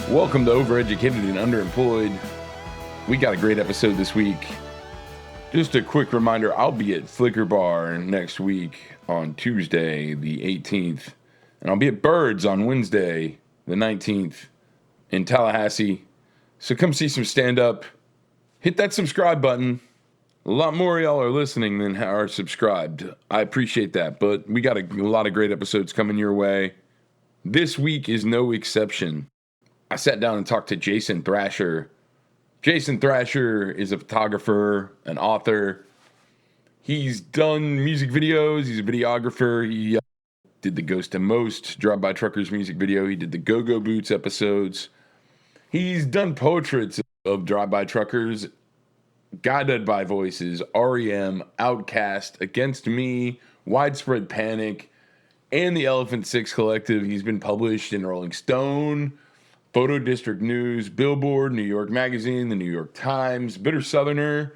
Welcome to Overeducated and Underemployed. We got a great episode this week. Just a quick reminder, I'll be at Flicker Bar next week on Tuesday, the 18th. And I'll be at Birds on Wednesday, the 19th in Tallahassee. So come see some stand-up. Hit that subscribe button. A lot more of y'all are listening than are subscribed. I appreciate that. But we got a lot of great episodes coming your way. This week is no exception. I sat down and talked to Jason Thrasher. Jason Thrasher is a photographer, an author. He's done music videos. He's a videographer. He did the Ghost and Most Drive-By Truckers music video. He did the Go-Go Boots episodes. He's done portraits of Drive-By Truckers, Guided by Voices, R.E.M, Outcast, Against Me, Widespread Panic, and the Elephant Six Collective. He's been published in Rolling Stone, Photo District News, Billboard, New York Magazine, the New York Times, Bitter Southerner,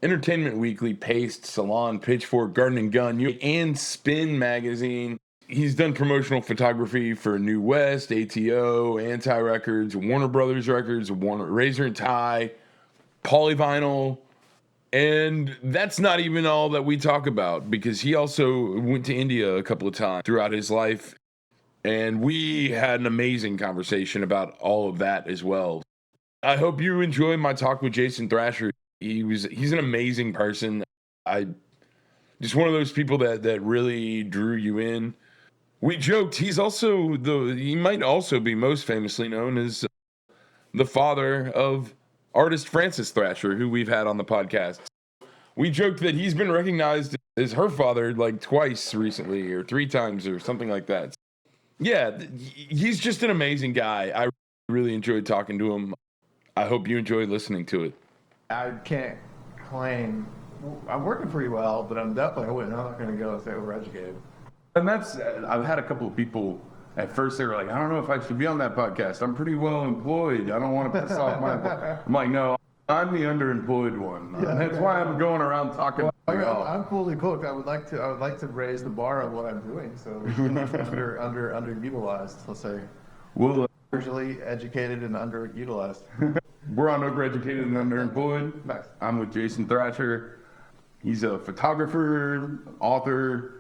Entertainment Weekly, Paste, Salon, Pitchfork, Garden & Gun, and Spin Magazine. He's done promotional photography for New West, ATO, Anti Records, Warner Brothers Records, Razor & Tie, Polyvinyl. And that's not even all that we talk about, because he also went to India a couple of times throughout his life. And we had an amazing conversation about all of that as well. I hope you enjoy my talk with Jason Thrasher. He's an amazing person. Just one of those people that really drew you in. We joked he might also be most famously known as the father of artist Frances Thrasher, who we've had on the podcast. We joked that he's been recognized as her father like twice recently, or 3 times, or something like that. Yeah, he's just an amazing guy. I really enjoyed talking to him. I hope you enjoyed listening to it. I can't claim I'm working pretty well, but I'm not going to go and say overeducated. And I've had a couple of people, at first they were like, I don't know if I should be on that podcast. I'm pretty well employed. I don't want to piss off my... I'm like, no, I'm the underemployed one. Yeah, that's why I'm going around talking. I'm fully booked. I would like to raise the bar of what I'm doing. So underutilized, let's say. Well, Usually educated and underutilized. We're on Overeducated and Underemployed. Nice. I'm with Jason Thrasher. He's a photographer, author.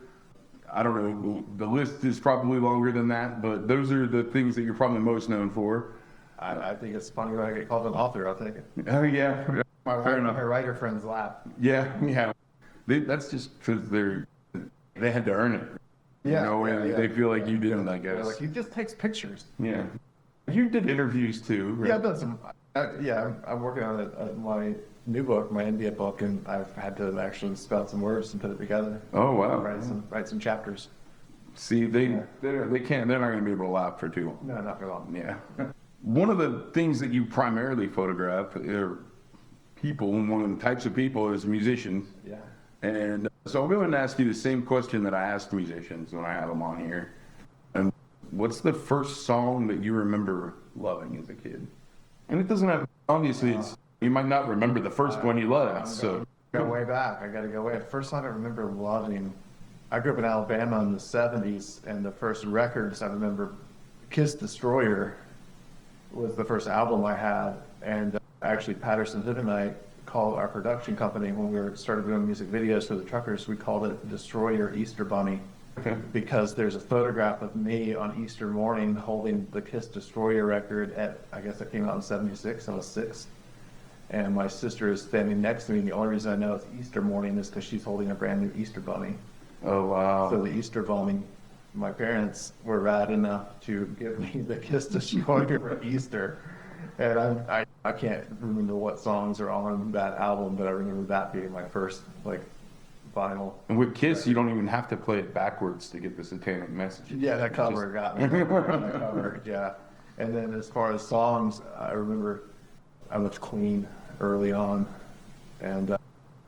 I don't know, the list is probably longer than that, but those are the things that you're probably most known for. I think it's funny when I get called an author. I'll take it. Oh, yeah. My writer friends laugh. Yeah. That's just because they had to earn it. Yeah. They feel like you didn't, I guess. Like, he just takes pictures. Yeah. You did interviews too, right? Yeah, I've done some. I'm working on my new book, my India book, and I've had to actually spell some words and put it together. Oh, wow. Write some chapters. See, they're not going to be able to laugh for too long. No, not for long. Yeah. One of the things that you primarily photograph are people, and one of the types of people is musicians. Yeah. And so I'm going to ask you the same question that I ask musicians when I have them on here. And what's the first song that you remember loving as a kid? And it doesn't have, obviously, you might not remember the first one you loved. So go way back. I got to go way. The first song I remember loving, I grew up in Alabama in the 70s, and the first records I remember, Kiss Destroyer was the first album I had. And actually, Patterson Hood and I called our production company when we started doing music videos for the truckers, we called it Destroyer Easter Bunny. Okay. Because there's a photograph of me on Easter morning holding the Kiss Destroyer record I guess it came out in 76, I was 6. And my sister is standing next to me, and the only reason I know it's Easter morning is because she's holding a brand new Easter bunny. Oh, wow. So the Easter bunny, my parents were rad enough to give me the Kiss Destroyer for Easter. And I can't remember what songs are on that album, but I remember that being my first, vinyl. And with Kiss, you don't even have to play it backwards to get the satanic message. Yeah, that cover got me. That cover, yeah. And then as far as songs, I remember I loved Queen early on. And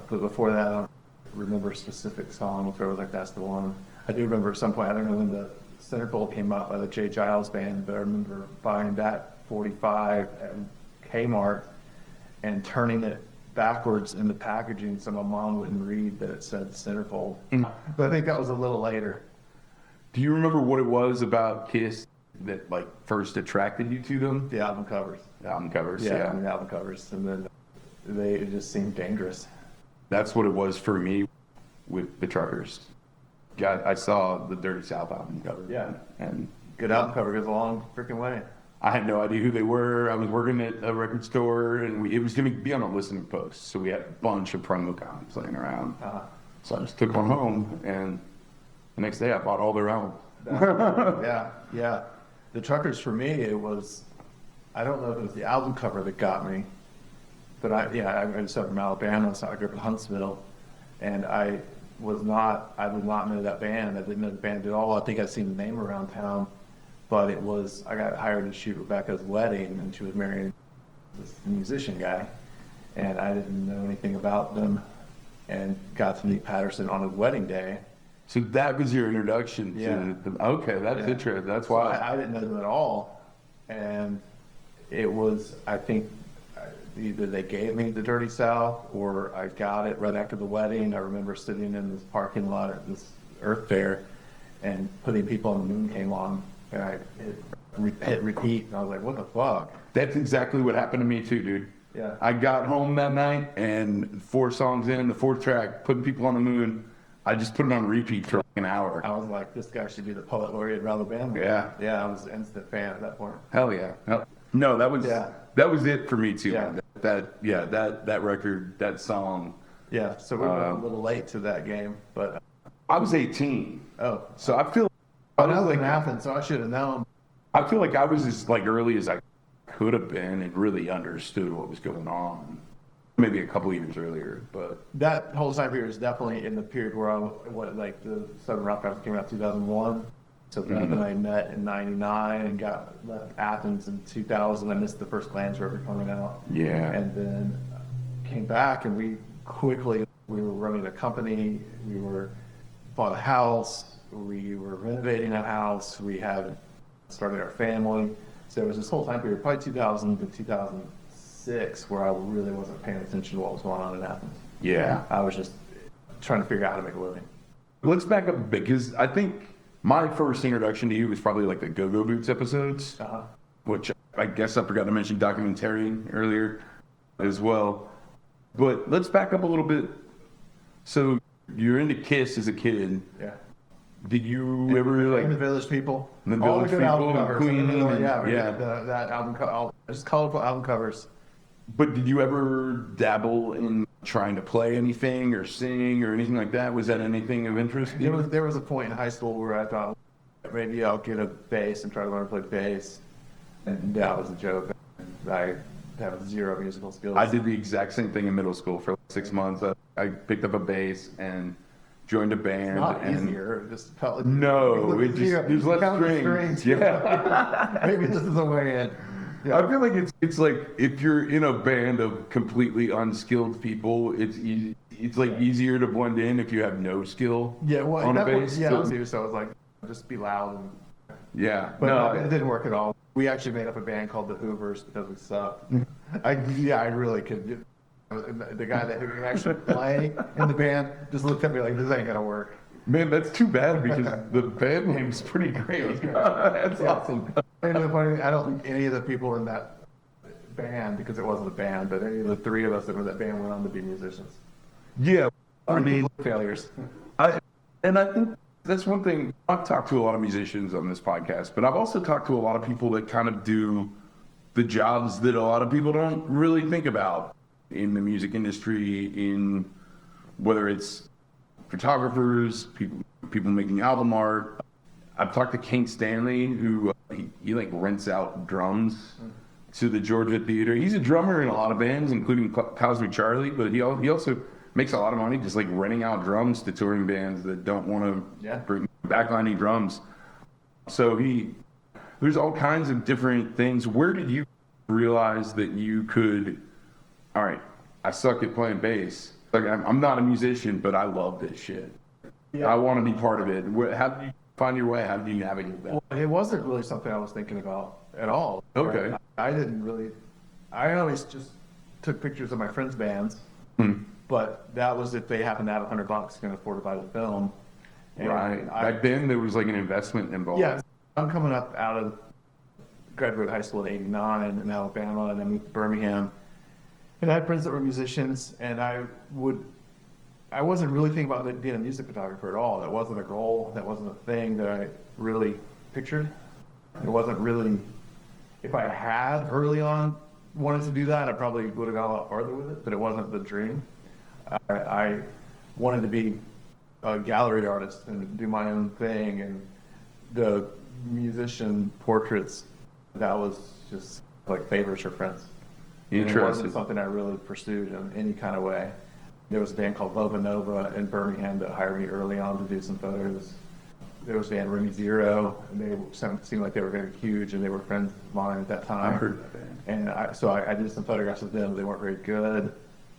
but before that, I don't remember a specific song where I was like, that's the one. I do remember at some point, I don't know when the Centerfold came out by the Jay Giles Band, but I remember buying that 45 at Kmart and turning it backwards in the packaging so my mom wouldn't read that it said Centerfold. But I think that was a little later. Do you remember what it was about Kiss that like first attracted you to them? The album covers. The album covers, Yeah, the album covers. And then it just seemed dangerous. That's what it was for me with the Truckers. I saw the Dirty South album cover. Yeah. And Good album cover goes a long freaking way. I had no idea who they were. I was working at a record store, and it was going to be on a listening post. So we had a bunch of promo comics laying around. So I just took one home, and the next day I bought all their albums. Yeah. The Truckers, for me, it was, I don't know if it was the album cover that got me, but I was from Alabama, so I grew up in Huntsville, and I was not into that band. I didn't know the band at all. I think I'd seen the name around town, but I got hired to shoot Rebecca's wedding, and she was marrying this musician guy, and I didn't know anything about them, and got to meet Patterson on his wedding day. So that was your introduction to okay, that's interesting. That's why. So I didn't know them at all. And it was, I think, either they gave me the Dirty South or I got it right after the wedding. I remember sitting in this parking lot at this Earth Fair and Putting People on the Moon came on. And I hit repeat. And I was like, what the fuck? That's exactly what happened to me too, dude. Yeah. I got home that night and 4 songs in, the 4th track, Putting People on the Moon, I just put it on repeat for like an hour. I was like, this guy should be the poet laureate of Alabama. Yeah. Yeah, I was an instant fan at that point. Hell yeah. No, that was it for me too. Yeah. Man. That record, that song. Yeah, so we were a little late to that game, but I was 18. oh. So I feel I was in Athens, so I should have known. I feel like I was as like early as I could have been and really understood what was going on. Maybe a couple of years earlier, but That whole time period is definitely in the period where like the Southern Rock Festival came out in 2001. So Beth and I met in 99 and left Athens in 2000. I missed the first Glance River coming out. Yeah. And then came back and we were running a company. Bought a house. We were renovating a house. We had started our family. So it was this whole time period, probably 2000 to 2006, where I really wasn't paying attention to what was going on in Athens. yeah. I was just trying to figure out how to make a living. Let's back up a bit because I think my first introduction to you was probably like the Go-Go Boots episodes, which I guess I forgot to mention documentarian earlier as well. But let's back up a little bit. So you're into Kiss as a kid. Yeah. Did you ever like And the Village People? The All Village good People album and covers. Queen and- Yeah. yeah. That album cover, just colorful album covers. But did you ever dabble in trying to play anything or sing or anything like that? Was that anything of interest? There was a point in high school where I thought maybe I'll get a bass and try to learn to play bass, and that was a joke. I have zero musical skills. I did the exact same thing in middle school for like 6 months. I picked up a bass and joined a band. Not and easier. It just felt like there's less strings. Yeah. Maybe this is the way in. Yeah. I feel like it's like if you're in a band of completely unskilled people, it's easy. It's like easier to blend in if you have no skill on a bass. So I was like, just be loud. Yeah. But it didn't work at all. We actually made up a band called the Hoovers because we sucked. I really could. The guy that could actually play in the band just looked at me like, this ain't gonna work. Man, that's too bad because the band name's pretty great. That's awesome. And the funny thing, I don't think any of the people in that band, because it wasn't a band, but any of the 3 of us that were in that band went on to be musicians. Yeah. I mean, Failures. I think that's one thing. I've talked to a lot of musicians on this podcast, but I've also talked to a lot of people that kind of do the jobs that a lot of people don't really think about in the music industry, in whether it's photographers, people making album art. I've talked to King Stanley, who he like rents out drums to the Georgia Theater. He's a drummer in a lot of bands, including Cosmic Charlie, but he also makes a lot of money just like renting out drums to touring bands that don't want to bring backlining drums. So there's all kinds of different things. Where did you realize that you could, all right, I suck at playing bass. Like I'm not a musician, but I love this shit. Yeah. I want to be part of it. How did you find your way? How did you navigate that? Well, it wasn't really something I was thinking about at all. Okay. Right? I always just took pictures of my friends' bands, but that was if they happened to have $100 and afford to buy the film. And right. Back then there was like an investment involved. Yeah. I'm coming up out of graduated high school in '89 in Alabama, and then moved to Birmingham. And I had friends that were musicians, and I wasn't really thinking about being a music photographer at all. That wasn't a goal. That wasn't a thing that I really pictured. It wasn't really, if I had early on wanted to do that, I probably would have gone a lot farther with it, but it wasn't the dream. I wanted to be a gallery artist and do my own thing, and the musician portraits, that was just like favors for friends. Interesting. It wasn't something I really pursued in any kind of way. There was a band called Lova Nova in Birmingham that hired me early on to do some photos. There was a band Remy Zero, and they seemed like they were very huge, and they were friends of mine at that time. I heard that band. And so I did some photographs with them. They weren't very good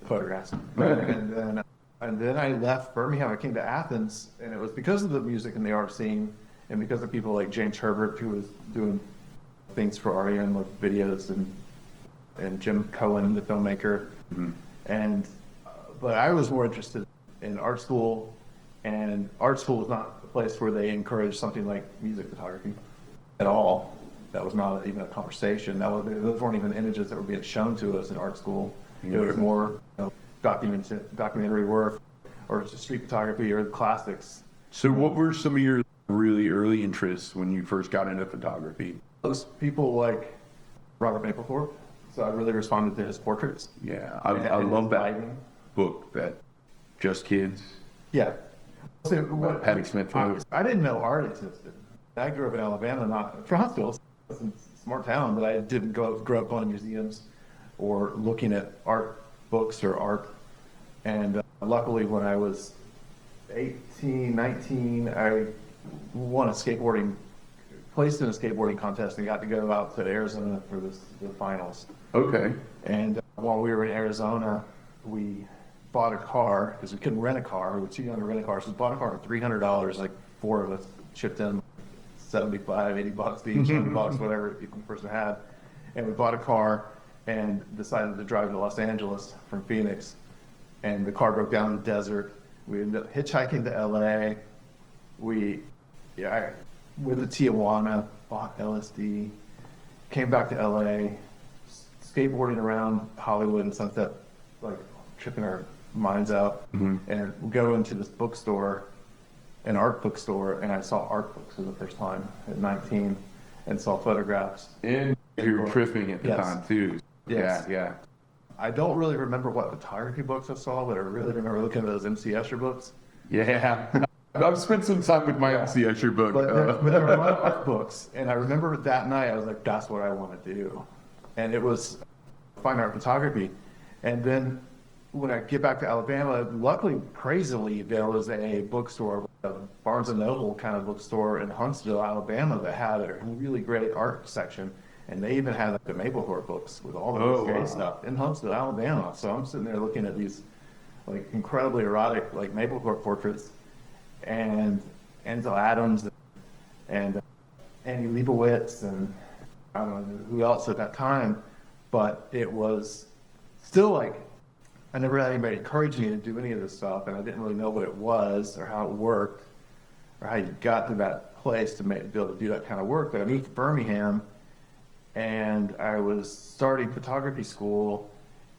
photographs. and then I left Birmingham. I came to Athens, and it was because of the music and the art scene, and because of people like James Herbert, who was doing things for R.E.M, like videos, and Jim Cohen, the filmmaker. Mm-hmm. But I was more interested in art school, and art school was not a place where they encouraged something like music photography at all. That was not even a conversation. Those weren't even images that were being shown to us in art school. It was more documentary work, or just street photography, or the classics. So what were some of your really early interests when you first got into photography? Those people like Robert Mapplethorpe, so I really responded to his portraits. Yeah, I love that book, that Just Kids. Yeah. So Patti Smith. I didn't know art existed. I grew up in Alabama, not from Huntsville, it's a smart town, but I didn't grow up going to museums or looking at art books or art. And luckily, when I was 18, 19, I won placed in a skateboarding contest and got to go out to Arizona for the finals. Okay. And while we were in Arizona, we bought a car because we couldn't rent a car. We were too young to rent a car, so we bought a car for $300. Like 4 of us chipped in $75, $80 each, $100, whatever each person had. And we bought a car and decided to drive to Los Angeles from Phoenix. And the car broke down in the desert. We ended up hitchhiking to LA. With the Tijuana, bought LSD, came back to LA, skateboarding around Hollywood and Sunset, like tripping our minds out. Mm-hmm. And we go into this bookstore, an art bookstore, and I saw art books for the first time at 19 and saw photographs. And you were tripping at the time too. Yes. Yeah. I don't really remember what photography books I saw, but I really remember looking at those MC Escher books. Yeah. I've spent some time with my MC Escher book. But there were a lot of art books, and I remember that night I was like, that's what I want to do. And it was fine art photography. And then when I get back to Alabama, luckily, crazily, there was a bookstore, a Barnes & Noble kind of bookstore in Huntsville, Alabama, that had a really great art section. And they even had like the Mapplethorpe books with all the great stuff in Huntsville, Alabama. So I'm sitting there looking at these like incredibly erotic like Mapplethorpe portraits, and Ansel Adams and Annie Leibovitz, and I don't know who else at that time, but it was still like I never had anybody encourage me to do any of this stuff, and I didn't really know what it was or how it worked or how you got to that place to be able to do that kind of work. But I moved to Birmingham, and I was starting photography school,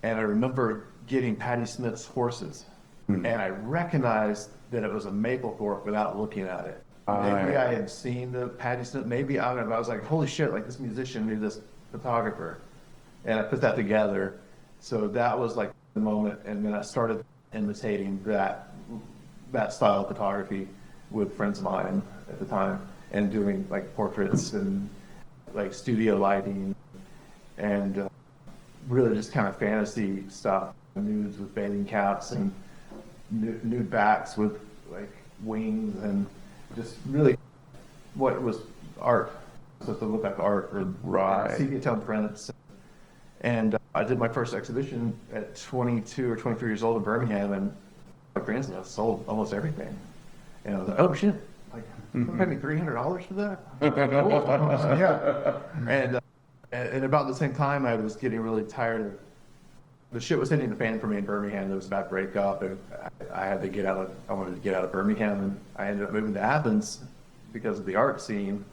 and I remember getting Patti Smith's horses, and I recognized that it was a Mapplethorpe without looking at it. Maybe I had seen the Patti Smith, maybe I don't know, I was like, holy shit, like this musician knew this photographer. And I put that together. So that was like the moment, and then I started imitating that style of photography with friends of mine at the time, and doing like portraits and like studio lighting, and really just kind of fantasy stuff, nudes with bathing caps and nude backs with like wings, and just really what was art, supposed to look like art, or sepia tone prints. And I did my first exhibition at 22 or 23 years old in Birmingham, and my grandson, I sold almost everything. And I was like, oh shit, like, you pay me $300 for that? Yeah. And about the same time, I was getting really tired of, the shit was hitting the fan for me in Birmingham. There was a bad breakup, and I wanted to get out of Birmingham, and I ended up moving to Athens because of the art scene.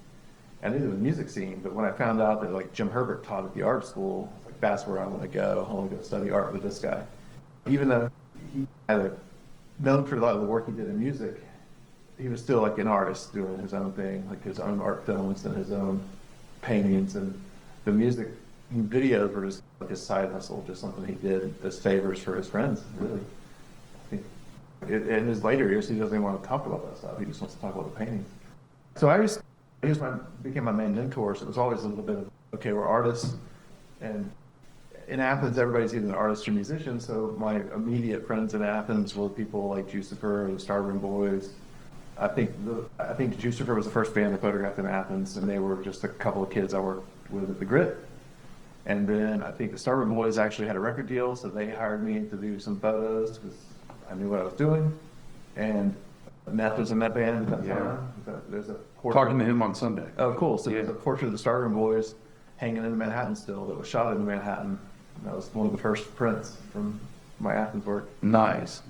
I knew the music scene, but when I found out that like Jim Herbert taught at the art school, like that's where I want to go. I want to go study art with this guy. Even though he had known for a lot of the work he did in music, he was still like an artist doing his own thing, like his own art films and his own paintings, and the music videos were just like his side hustle, just something he did as favors for his friends, really. In his later years, he doesn't even want to talk about that stuff. He just wants to talk about the paintings. So became my main mentor. So it was always a little bit of, okay, we're artists. And in Athens, everybody's either an artist or musician. So my immediate friends in Athens were people like Jucifer, the Starroom Boys. I think Jucifer was the first band I photographed in Athens, and they were just a couple of kids I worked with at the Grit. And then I think the Starroom Boys actually had a record deal, so they hired me to do some photos because I knew what I was doing. And Meth was in that band at that time. There's a portrait. Talking to him on Sunday. Oh, cool. So there's a portrait of the Starroom Boys hanging in Manhattan still that was shot in Manhattan. That was one of the first prints from my Athens work. Nice.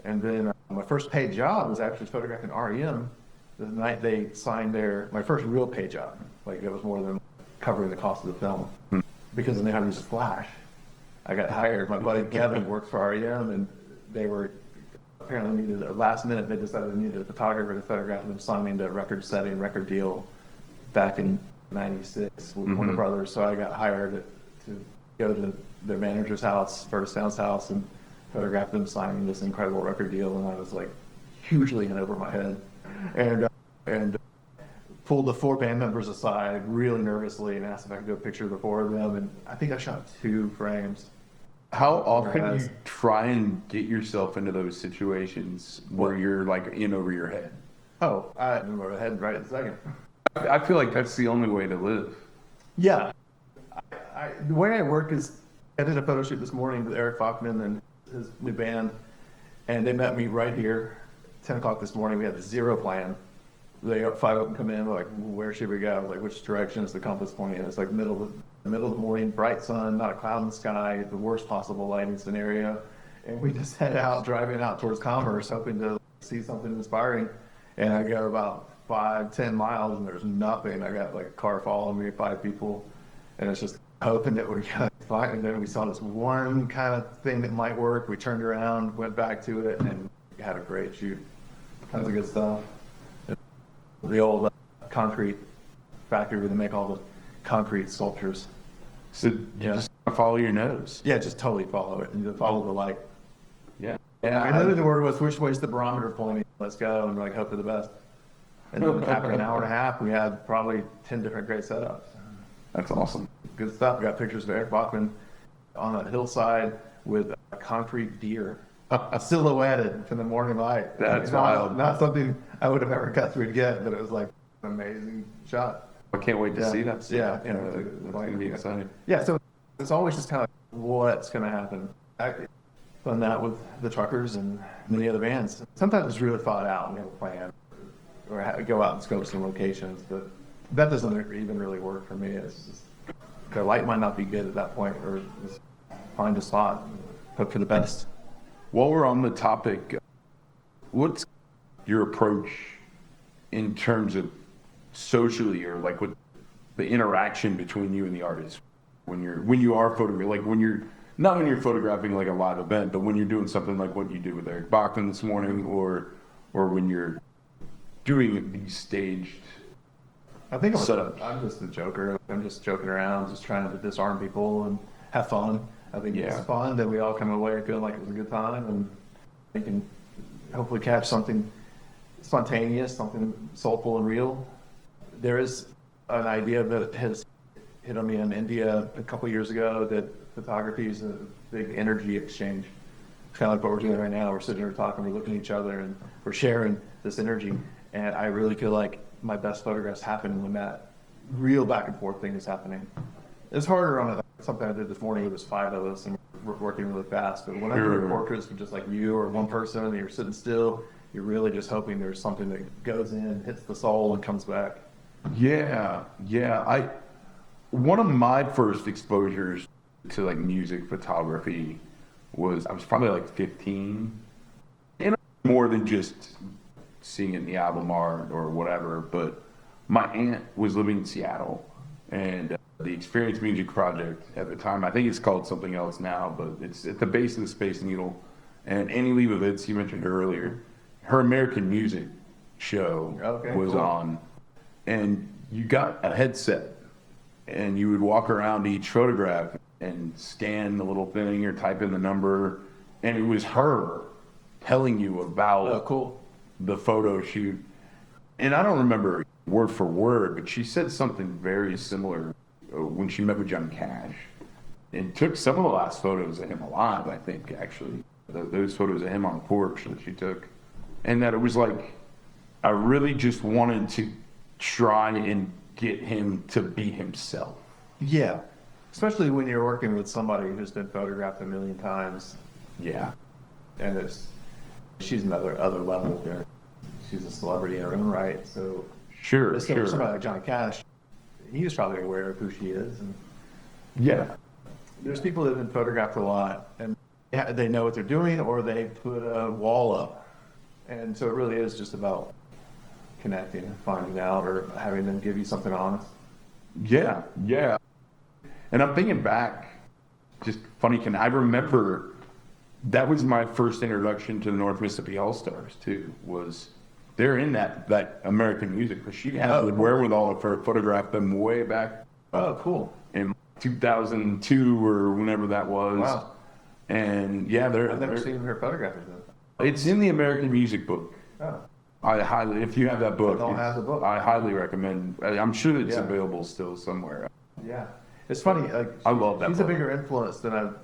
And then my first paid job was actually photographing R.E.M. the night they signed my first real paid job. Like it was more than covering the cost of the film. Because they had to use flash. I got hired. My buddy Kevin worked for R.E.M. and they were apparently needed a last minute. They decided they needed a photographer to photograph them signing the record deal back in '96 with Warner Brothers. So I got hired to go to their manager's house, First Sound's house, and photograph them signing this incredible record deal. And I was like hugely in over my head, and pulled the 4 band members aside really nervously and asked if I could do a picture of the 4 of them. And I think I shot 2 frames. How often do you try and get yourself into those situations where you're like in over your head? Oh, I'm over the head right in a second. I feel like that's the only way to live. Yeah. The way I work is I did a photo shoot this morning with Eric Bachman and his new band, and they met me right here, 10 o'clock this morning. We had 0 plan. They 5 of them come in, like, where should we go? Like, which direction is the compass pointing? It's like middle of the morning, bright sun, not a cloud in the sky, the worst possible lighting scenario. And we just head out, driving out towards Commerce, hoping to see something inspiring. And I go about 5-10 miles, and there's nothing. I got like a car following me, 5 people, and it's just hoping that we're gonna find. And then we saw this one kind of thing that might work. We turned around, went back to it, and had a great shoot. Tons of good stuff. The old concrete factory where they make all the concrete sculptures. So you just follow your nose. Yeah, just totally follow it and just follow the light. Yeah. Yeah. I knew the word was which way's the barometer pointing. Let's go, and like hope for the best. And then after an hour and a half, we had probably 10 different great setups. That's awesome. Good stuff. We got pictures of Eric Bachman on a hillside with a concrete deer silhouetted from the morning light. That's wild. Not something I would have ever got through again, but it was like an amazing shot. I can't wait to see that. Yeah, It's going to be exciting. Yeah, so it's always just kind of what's going to happen. I've done that with the Truckers and many other bands. Sometimes it's really thought out and we have a plan, or go out and scope some locations, but that doesn't even really work for me. It's just, the light might not be good at that point, or just find a spot, hope for the best. While we're on the topic, what's your approach in terms of socially, or like with the interaction between you and the artist when you are photographing, like when you're photographing like a live event, but when you're doing something like what you did with Eric Bachman this morning, or when you're doing these staged I think setups? I'm just a joker. I'm just joking around, just trying to disarm people and have fun. I think it's fun that we all come away feeling like it was a good time, and we can hopefully catch something spontaneous, something soulful and real. There is an idea that has hit on me in India a couple years ago that photography is a big energy exchange. It's kind of like what we're doing right now. We're sitting here talking, we're looking at each other, and we're sharing this energy. And I really feel like my best photographs happen when that real back and forth thing is happening. It's harder on something I did this morning. It was 5 of us, and we're working really fast. But when I'm doing portraits with just like you or one person, and you're sitting still, you're really just hoping there's something that goes in, hits the soul, and comes back. Yeah. One of my first exposures to like music photography I was probably like 15, and more than just seeing it in the album art or whatever, but my aunt was living in Seattle, and the Experience Music Project at the time, I think it's called something else now, but it's at the base of the Space Needle. And Annie Leibovitz, you mentioned her earlier, her American Music show was cool. on, and you got a headset, and you would walk around each photograph and scan the little thing or type in the number, and it was her telling you about the photo shoot. And I don't remember word for word, but she said something very similar when she met with John Cash, and took some of the last photos of him alive, I think, actually. Those photos of him on a porch that she took. And that it was like, I really just wanted to try and get him to be himself. Yeah. Especially when you're working with somebody who's been photographed a million times. Yeah. And she's another other level there. She's a celebrity in her own right. So Sure. somebody like John Cash, he was probably aware of who she is. And Yeah. there's people that have been photographed a lot, and they know what they're doing, or they put a wall up. And so it really is just about connecting and finding out, or having them give you something honest. Yeah. And I'm thinking back, just funny, I remember that was my first introduction to the North Mississippi All-Stars too, was they're in that American Music, because she had the wherewithal to photograph them way back. Oh, cool. In 2002 or whenever that was. Wow. And I've never seen her photograph of them. It's in the American Music book. Oh. If you have that book, I don't have the book. I highly recommend. I'm sure it's available still somewhere. Yeah. It's funny. Like, I love that she's book. a bigger influence than I've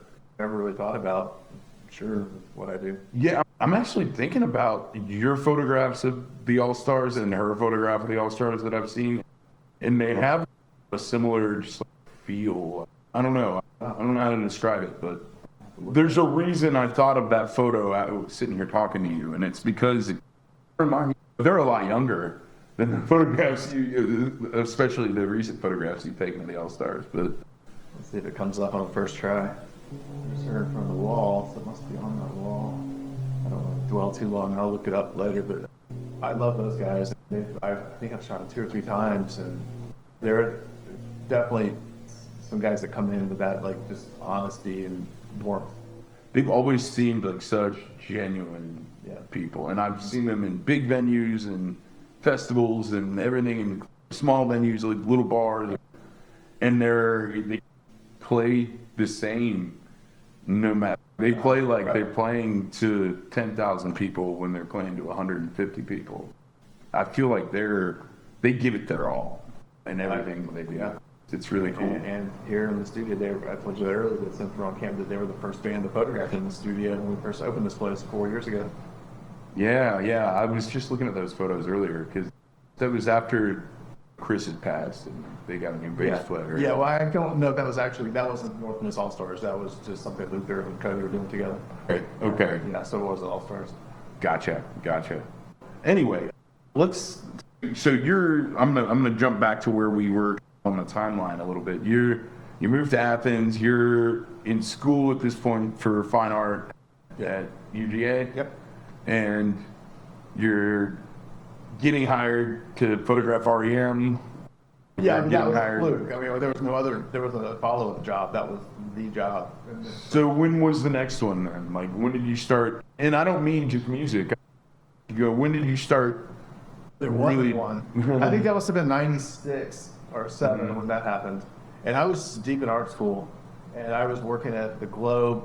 ever really thought about. Sure, what I do. Yeah, I'm actually thinking about your photographs of the All-Stars and her photograph of the All-Stars that I've seen, and they have a similar just like feel. I don't know how to describe it, but there's a reason I thought of that photo. I was sitting here talking to you, and it's because they're a lot younger than the photographs especially the recent photographs you've taken of the All-Stars. But let's see if it comes up on the first try. There's her from the wall, so it must be on that wall. I don't want to dwell too long. I'll look it up later, but I love those guys. I think I've shot them 2 or 3 times, and they're definitely some guys that come in with that, like, just honesty and warmth. they've always seemed like such genuine people, and I've seen them in big venues and festivals and everything, in small venues like little bars, and they play the same no matter. They play like they're playing to 10,000 people when they're playing to 150 people. I feel like they give it their all in everything they do. Yeah. It's really cool. And here in the studio, I told you earlier that since we're on campus, they were the first band to photograph in the studio when we first opened this place 4 years ago. Yeah. I was just looking at those photos earlier because that was after Chris had passed and they got a new bass player. Yeah, well, I don't know if that wasn't North Miss All-Stars. That was just something Luther and Cody were doing together. Okay. Yeah, so it was All-Stars. Gotcha. Anyway, I'm gonna jump back to where we were on the timeline a little bit. You moved to Athens. You're in school at this point for fine art at UGA. Yep. And you're getting hired to photograph R.E.M. Yeah, that was a fluke. I mean, there was a follow-up job. That was the job. So when was the next one then? Like, when did you start? And I don't mean just music. When did you start? There wasn't one. I think that must have been 96 or 7 when that happened. And I was deep in art school, and I was working at the Globe,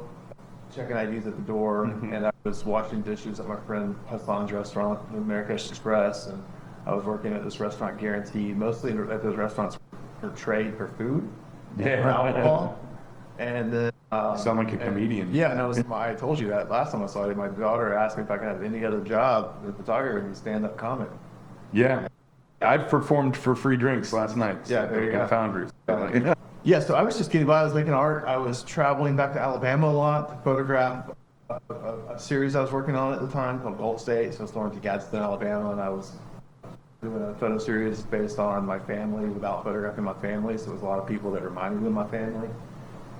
checking IDs at the door, and I was washing dishes at my friend Hassan's restaurant, American Express, and I was working at this restaurant, Guaranteed, mostly at those restaurants for trade for food, for alcohol. And then Sound like a comedian. Yeah, and I told you that last time I saw you. My daughter asked me if I could have any other job as a photographer and stand-up comic. Yeah. I performed for free drinks last night. Yeah, there you go. Founders. Yeah, so I was just getting by. I was making art. I was traveling back to Alabama a lot to photograph a series I was working on at the time called Gold State. So I was going to Gadsden, Alabama, and I was doing a photo series based on my family without photographing my family. So it was a lot of people that reminded me of my family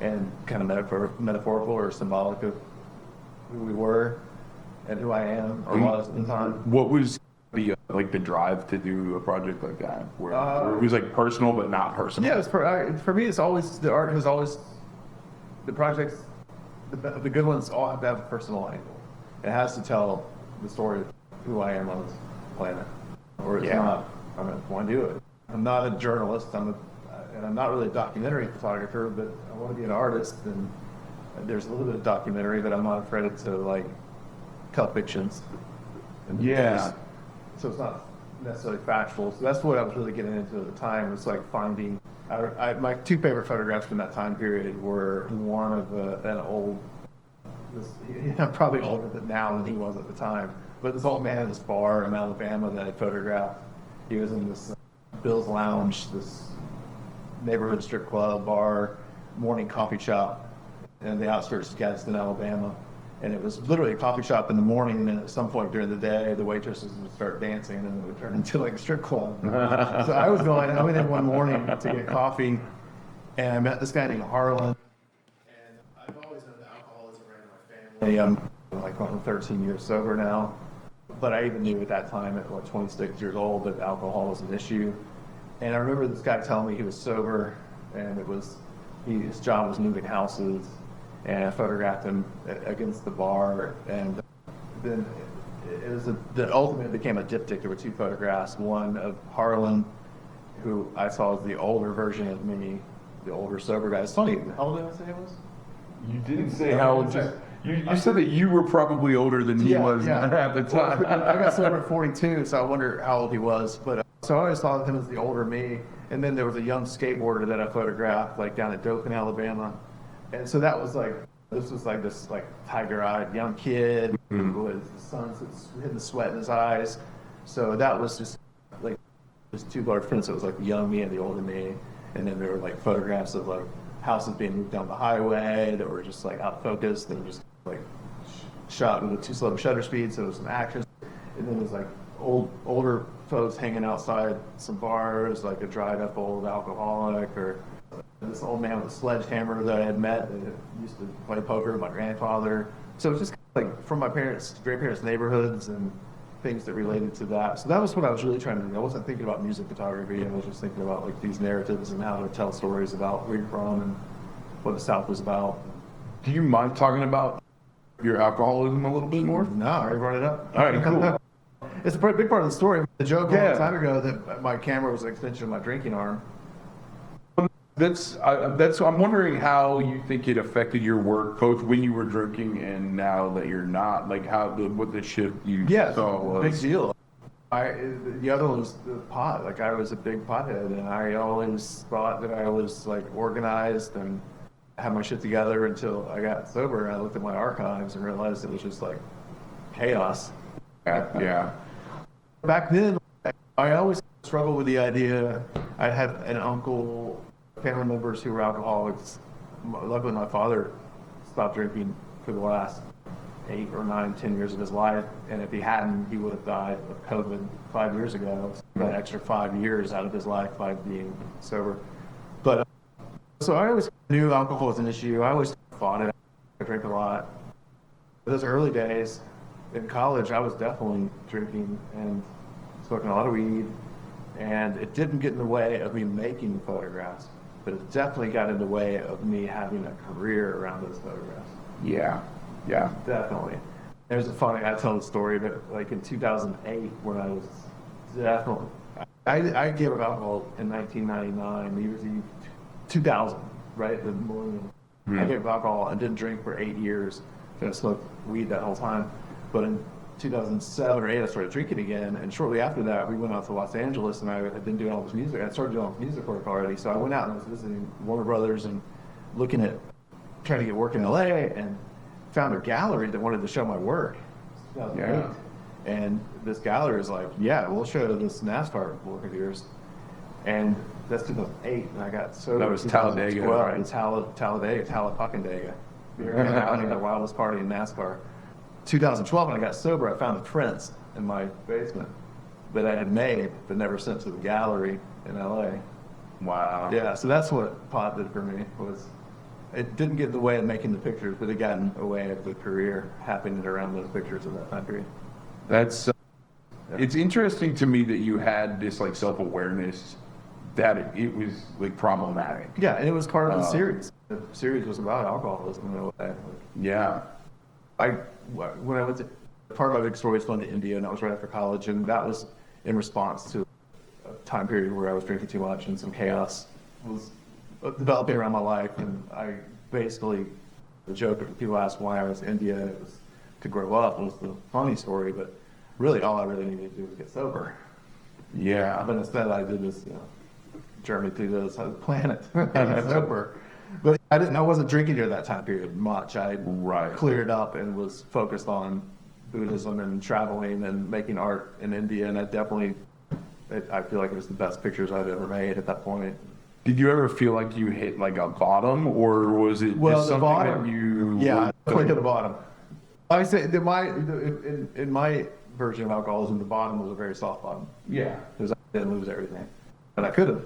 and kind of metaphorical or symbolic of who we were and who I am or was at the time. What was the like the drive to do a project like that, where it was like personal but not personal? Yeah, for me, it's always, the art has always, the projects, the good ones all have to have a personal angle. It has to tell the story of who I am on this planet, or it's not, I don't want to do it. I'm not a journalist, and I'm not really a documentary photographer, but I want to be an artist, and there's a little bit of documentary, but I'm not afraid to like tell fictions. Yeah. So it's not necessarily factual. So that's what I was really getting into at the time, was like finding, my two favorite photographs from that time period were one of an old, probably older than now than he was at the time, but this old man at this bar in Alabama that I photographed. He was in this Bill's Lounge, this neighborhood strip club, bar, morning coffee shop in the outskirts of Gadsden, Alabama. And it was literally a coffee shop in the morning, and then at some point during the day, the waitresses would start dancing, and it would turn into like a strip club. So I went in one morning to get coffee, and I met this guy named Harlan. And I've always known that alcoholism ran in my family. I'm like 13 years sober now, but I even knew at that time, at 26 years old, that alcohol was an issue. And I remember this guy telling me he was sober, and his job was moving houses. And I photographed him against the bar, and then the ultimate became a diptych. There were two photographs, one of Harlan, who I saw as the older version of me, the older sober guy. It's funny, how old did I say I was? You didn't say how old. You said that you were probably older than he was at the time. I got sober at 42, so I wonder how old he was. But so I always thought of him as the older me. And then there was a young skateboarder that I photographed, like down at Dothan, Alabama. And so that was like, this was like this like tiger-eyed young kid with the sun hitting the sweat in his eyes. So that was just like, there's two large prints. It was like the young me and the older me. And then there were like photographs of like houses being moved down the highway that were just like out of focus. They were just like shot with a too slow shutter speed, so there was some action. And then there's like older folks hanging outside some bars, like a dried up old alcoholic, or this old man with a sledgehammer that I had met that used to play poker with my grandfather. So it was just like from my grandparents' neighborhoods and things that related to that. So that was what I was really trying to do. I wasn't thinking about music photography. I was just thinking about like these narratives and how to tell stories about where you're from and what the South was about. Do you mind talking about your alcoholism a little bit more? No, I already brought it up. All right, cool. It's a big part of the story. The joke a long time ago that my camera was an extension of my drinking arm. I'm wondering how you think it affected your work, both when you were drinking and now that you're not. Like what the shift you saw was. Big deal. The other one was the pot. Like I was a big pothead, and I always thought that I was like organized and had my shit together until I got sober. And I looked at my archives and realized it was just like chaos. Yeah. Back then, I always struggled with the idea. I had an uncle, family members who were alcoholics. Luckily, my father stopped drinking for the last 8 or 9, 10 years of his life. And if he hadn't, he would have died of COVID 5 years ago. So he got an extra 5 years out of his life by being sober. But so I always knew alcohol was an issue. I always fought it. I drank a lot. Those early days in college, I was definitely drinking and smoking a lot of weed. And it didn't get in the way of me making photographs, but it definitely got in the way of me having a career around those photographs. Yeah. Definitely. I tell the story, but like in 2008, when I was definitely, I gave up alcohol in 1999, New Year's Eve, 2000, right? The millennium. I gave up alcohol and didn't drink for 8 years. And I smoked weed that whole time. But in 2007 or 8, I started drinking again, and shortly after that, we went out to Los Angeles, and I had been doing all this music. I started doing all this music work already, so I went out and I was visiting Warner Brothers and trying to get work in LA, and found a gallery that wanted to show my work. 2008. Yeah. And this gallery is like, yeah, we'll show this NASCAR work of yours. And that's 2008, and I got sober. That was Talladega, right? Talladega. We were having the wildest party in NASCAR. 2012, when I got sober, I found the prints in my basement that I had made but never sent to the gallery in LA. Wow. Yeah, so that's what pot did for me. It didn't get in the way of making the pictures, but it got in the way of the career happening around those pictures of that time period. That's It's interesting to me that you had this like self-awareness that it was like problematic. Yeah, and it was part of the series. The series was about alcoholism in a way. Yeah. When I went to, part of my big story was going to India, and that was right after college, and that was in response to a time period where I was drinking too much and some chaos was developing around my life, and I basically, the joke of people asked why I was in India, it was to grow up was the funny story, but really all I really needed to do was get sober. Yeah. But instead I did this, journey through the other side of the planet, sober. But I wasn't drinking during that time period much. I cleared up and was focused on Buddhism and traveling and making art in India, and I feel like it was the best pictures I've ever made at that point. Did you ever feel like you hit like a bottom, or was it just something that you? Yeah, I hit the bottom. I say in my version of alcoholism, the bottom was a very soft bottom. Yeah, because I didn't lose everything, but I could have.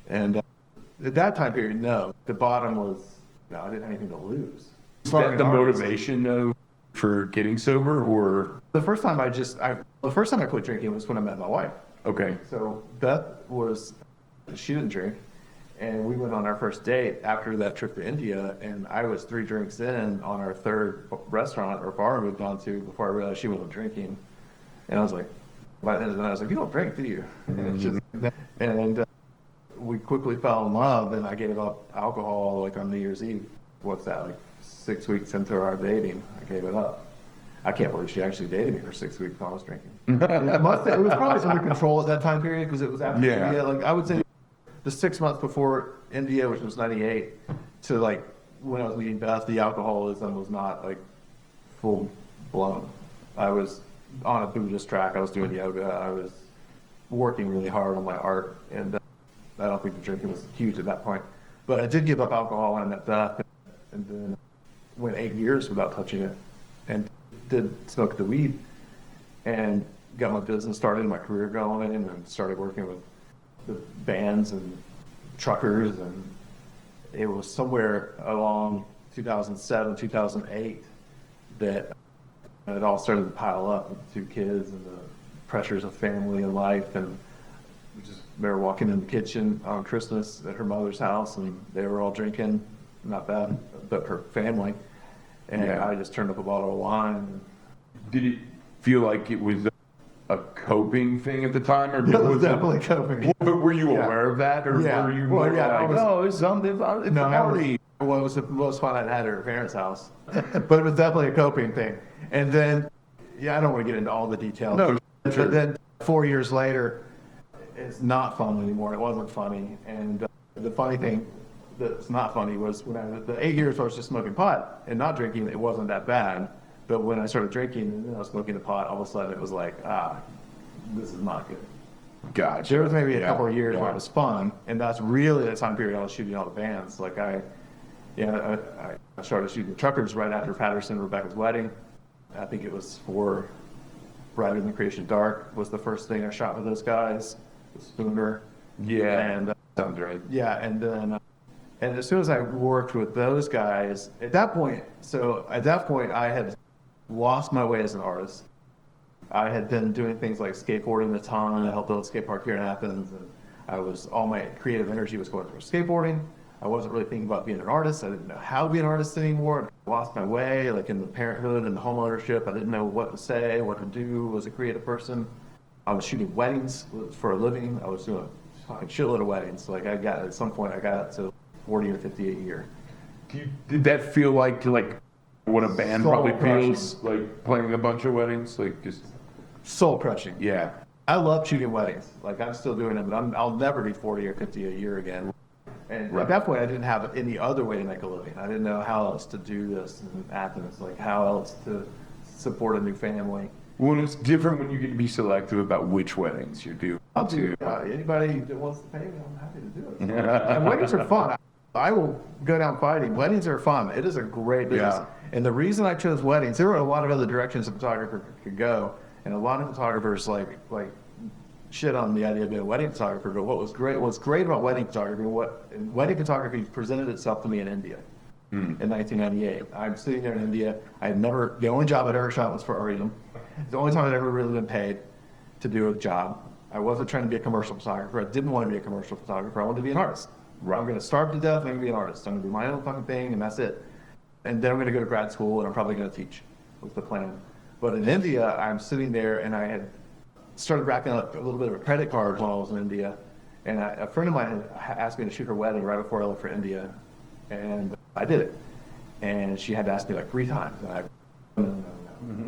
And at that time period, no, the bottom was I didn't have anything to lose. Is that the motivation though for getting sober, or the first time I quit drinking was when I met my wife. Okay. So Beth she didn't drink, and we went on our first date after that trip to India, and I was 3 drinks in on our third restaurant or bar we'd gone to before I realized she wasn't drinking. And I was like, by the end of the night, I was like, you don't drink, do you? And we quickly fell in love, and I gave up alcohol like on New Year's Eve. What's that, like 6 weeks into our dating, I gave it up. I can't believe she actually dated me for 6 weeks while I was drinking. It was probably under control at that time period because it was after India. Like I would say the 6 months before India, which was 98, to like when I was meeting Beth, the alcoholism was not like full blown. I was on a Buddhist track. I was doing yoga. I was working really hard on my art, and I don't think the drinking was huge at that point. But I did give up alcohol when I met Beth, and then went 8 years without touching it, and did smoke the weed, and got my business started, my career going, and started working with the bands and truckers, and it was somewhere along 2007, 2008 that it all started to pile up with 2 kids and the pressures of family and life, and we just remember walking in the kitchen on Christmas at her mother's house, and they were all drinking, not bad, but her family, and I just turned up a bottle of wine. Did it feel like it was a coping thing at the time, or it was definitely coping? But were you aware of that, or were you it's something? No, party. Well, it was the most fun I'd had at her parents' house, but it was definitely a coping thing. And then, I don't want to get into all the details. No, sure. But then 4 years later, it's not fun anymore. It wasn't funny, and the funny thing that's not funny was when the 8 years I was just smoking pot and not drinking, it wasn't that bad. But when I started drinking and then I was smoking the pot, all of a sudden it was like, this is not good. Gotcha. There was maybe a couple of years where it was fun, and that's really the time period I was shooting all the bands. Like I started shooting the truckers right after Patterson and Rebecca's wedding. I think it was for Brighter Than Creation Dark was the first thing I shot with those guys, the Spooner. Yeah, and sounds right. Yeah, and then and as soon as I worked with those guys, at that point I had lost my way as an artist. I had been doing things like skateboarding a ton. I helped build a skate park here in Athens, and all my creative energy was going towards skateboarding. I wasn't really thinking about being an artist. I didn't know how to be an artist anymore. I lost my way, like in the parenthood and the home ownership. I didn't know what to say, what to do as a creative person. I was shooting weddings for a living. I was doing a fucking shitload of weddings. Like at some point I got to 40 or 50 a year. Did that feel like what a band probably feels like, playing a bunch of weddings, like just soul crushing? Yeah, I love shooting weddings. Like I'm still doing them, but I'll never do 40 or 50 a year again. And at that point, I didn't have any other way to make a living. I didn't know how else to do this in Athens, like how else to support a new family. Well, it's different when you get to be selective about which weddings you do. I'll do anybody that wants to pay me, I'm happy to do it. And weddings are fun. I will go down fighting. Weddings are fun. It is a great business. Yeah. And the reason I chose weddings, there were a lot of other directions a photographer could go, and a lot of photographers like shit on the idea of being a wedding photographer. But what's great about wedding photography presented itself to me in India in 1998. I'm sitting there in India. The only job I'd ever shot was for R.E.M. It's the only time I'd ever really been paid. to do a job. I wasn't trying to be a commercial photographer. I didn't want to be a commercial photographer. I wanted to be an artist. Right. I'm going to starve to death and I'm going to be an artist. I'm going to do my own fucking thing and that's it. And then I'm going to go to grad school and I'm probably going to teach was the plan. But in India, I'm sitting there and I had started racking up a little bit of a credit card when I was in India. And a friend of mine had asked me to shoot her wedding right before I left for India. And I did it. And she had to ask me like 3 times. And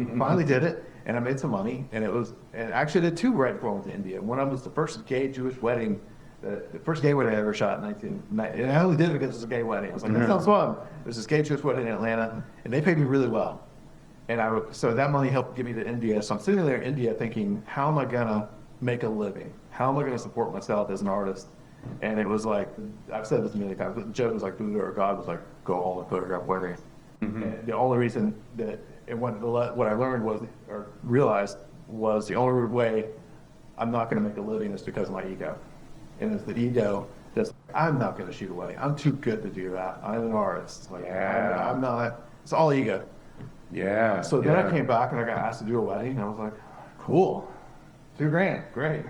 I finally did it. And I made some money. And actually I did 2 right before I went to India. One of them was the first gay Jewish wedding, the first gay wedding I ever shot in 1990. And I only did it because it was a gay wedding. I was like, that sounds fun. There's this gay Jewish wedding in Atlanta. And they paid me really well. And so that money helped get me to India. So I'm sitting there in India thinking, how am I going to make a living? How am I going to support myself as an artist? And it was like, I've said this a million times, but the joke was like Buddha or God was like, go all and photograph weddings. And the only reason that what I learned was, or realized was the only way I'm not going to make a living is because of my ego. And it's the ego that's, I'm not going to shoot a wedding. I'm too good to do that. I'm an artist. Like, Yeah. I'm not, it's all ego. Yeah. So then I came back and I got asked to do a wedding, and I was like, cool, $2,000, great.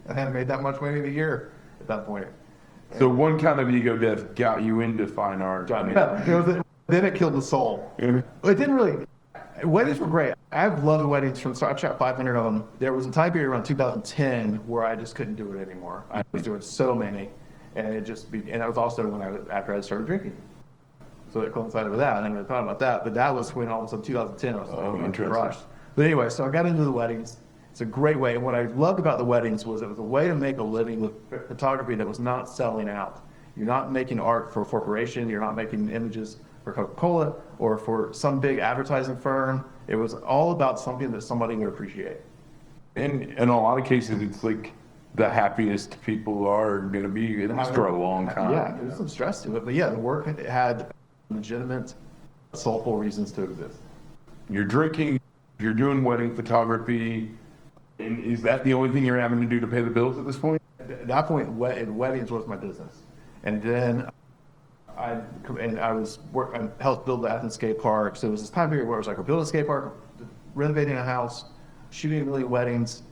I hadn't made that much money in a year at that point. So one kind of ego death got you into fine art. Then it killed the soul. It didn't really, weddings were great. I've loved weddings from, so I've shot 500 of them. There was a time period around 2010 where I just couldn't do it anymore. I was doing so many, and and that was also when after I started drinking. So it coincided with that. I never thought about that, but that was when all of a sudden 2010 I was like, crushed. But anyway, so I got into the weddings. It's a great way. And what I loved about the weddings was it was a way to make a living with photography that was not selling out. You're not making art for a corporation. You're not making images for Coca-Cola or for some big advertising firm. It was all about something that somebody would appreciate. And in a lot of cases, it's like the happiest people are going to be in this for a long time. Yeah, there's some stress to it. But yeah, the work had legitimate, soulful reasons to exist. You're drinking, you're doing wedding photography. And is that the only thing you're having to do to pay the bills at this point? At that point, weddings was my business. And then I helped build the Athens skate park. So it was this time period where it was like, we're building a skate park, renovating a house, shooting a million weddings.